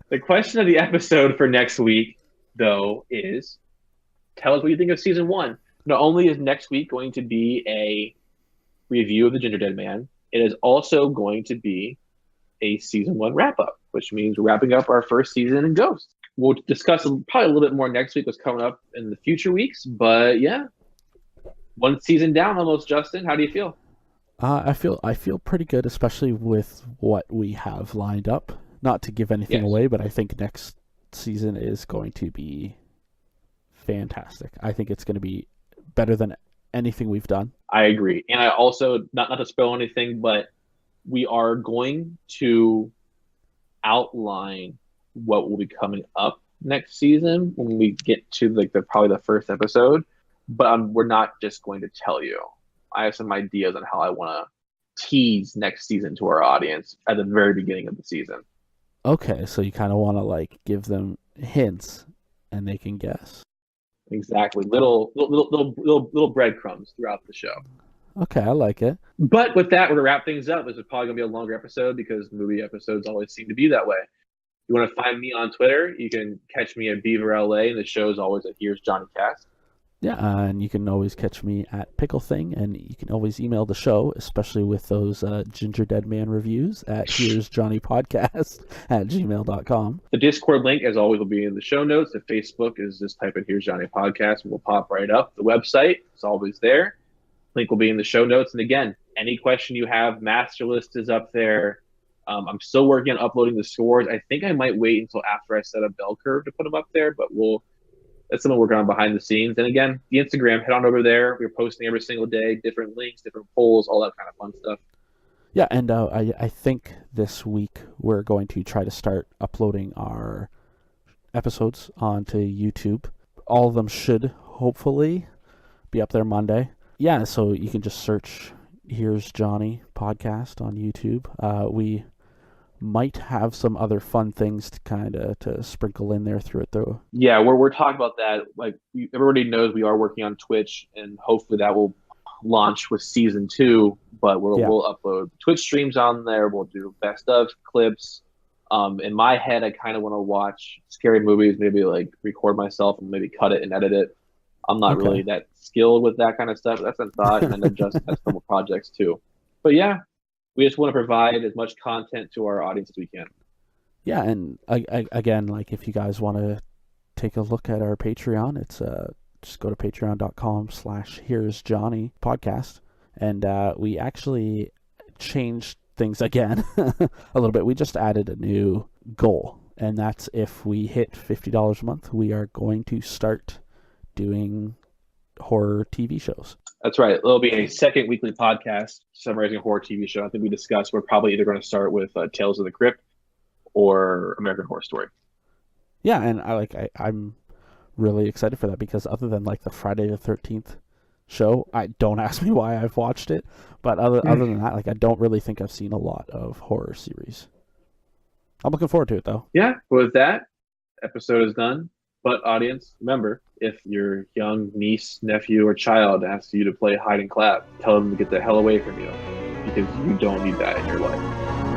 The question of the episode for next week, though, is tell us what you think of season 1. Not only is next week going to be a review of the Ginger Dead Man, it is also going to be a season 1 wrap-up, which means we're wrapping up our first season in Ghost. We'll discuss probably a little bit more next week what's coming up in the future weeks, but yeah. One season down almost, Justin. How do you feel? I feel pretty good, especially with what we have lined up. Not to give anything away, but I think next season is going to be fantastic. I think it's going to be better than anything we've done. I agree. And I also, not to spoil anything, but we are going to outline what will be coming up next season when we get to like probably the first episode. But we're not just going to tell you. I have some ideas on how I want to tease next season to our audience at the very beginning of the season. Okay, so you kind of want to like give them hints, and they can guess. Exactly, little breadcrumbs throughout the show. Okay, I like it. But with that, we're gonna wrap things up. This is probably gonna be a longer episode because movie episodes always seem to be that way. You want to find me on Twitter? You can catch me at Beaver LA, and the show is always at Here's Johnny Cast. Yeah, and you can always catch me at Pickle Thing, and you can always email the show, especially with those Ginger Dead Man reviews at here'sjohnnypodcast@gmail.com. The Discord link, as always, will be in the show notes. The Facebook is just type in Here's Johnny Podcast, and we'll pop right up. The website is always there. Link will be in the show notes. And again, any question you have, Master List is up there. I'm still working on uploading the scores. I think I might wait until after I set a bell curve to put them up there, but that's something we're working on behind the scenes. And again, the Instagram, head on over there. We're posting every single day, different links, different polls, all that kind of fun stuff. Yeah, and I think this week we're going to try to start uploading our episodes onto YouTube. All of them should hopefully be up there Monday. Yeah, so you can just search Here's Johnny Podcast on YouTube. We might have some other fun things to sprinkle in there through it though. Yeah, we're talking about that. Like everybody knows, we are working on Twitch, and hopefully that will launch with season 2. But we'll upload Twitch streams on there. We'll do best of clips. In my head, I kind of want to watch scary movies, maybe like record myself and maybe cut it and edit it. I'm not really that skilled with that kind of stuff. That's a thought, and then just as couple projects too. But yeah. We just want to provide as much content to our audience as we can. Yeah, and again, like if you guys want to take a look at our Patreon, it's just go to patreon.com/here's Johnny podcast. And we actually changed things again a little bit. We just added a new goal, and that's if we hit $50 a month, we are going to start doing horror TV shows. That's right. There'll be a second weekly podcast summarizing a horror TV show. I think we discussed we're probably either going to start with Tales of the Crypt or American Horror Story. Yeah, and I'm really excited for that, because other than like the Friday the 13th show, don't ask me why I've watched it, but other than that, like, I don't really think I've seen a lot of horror series. I'm looking forward to it though. Yeah, with that, episode is done. But audience, remember, if your young niece, nephew, or child asks you to play hide and clap, tell them to get the hell away from you, because you don't need that in your life.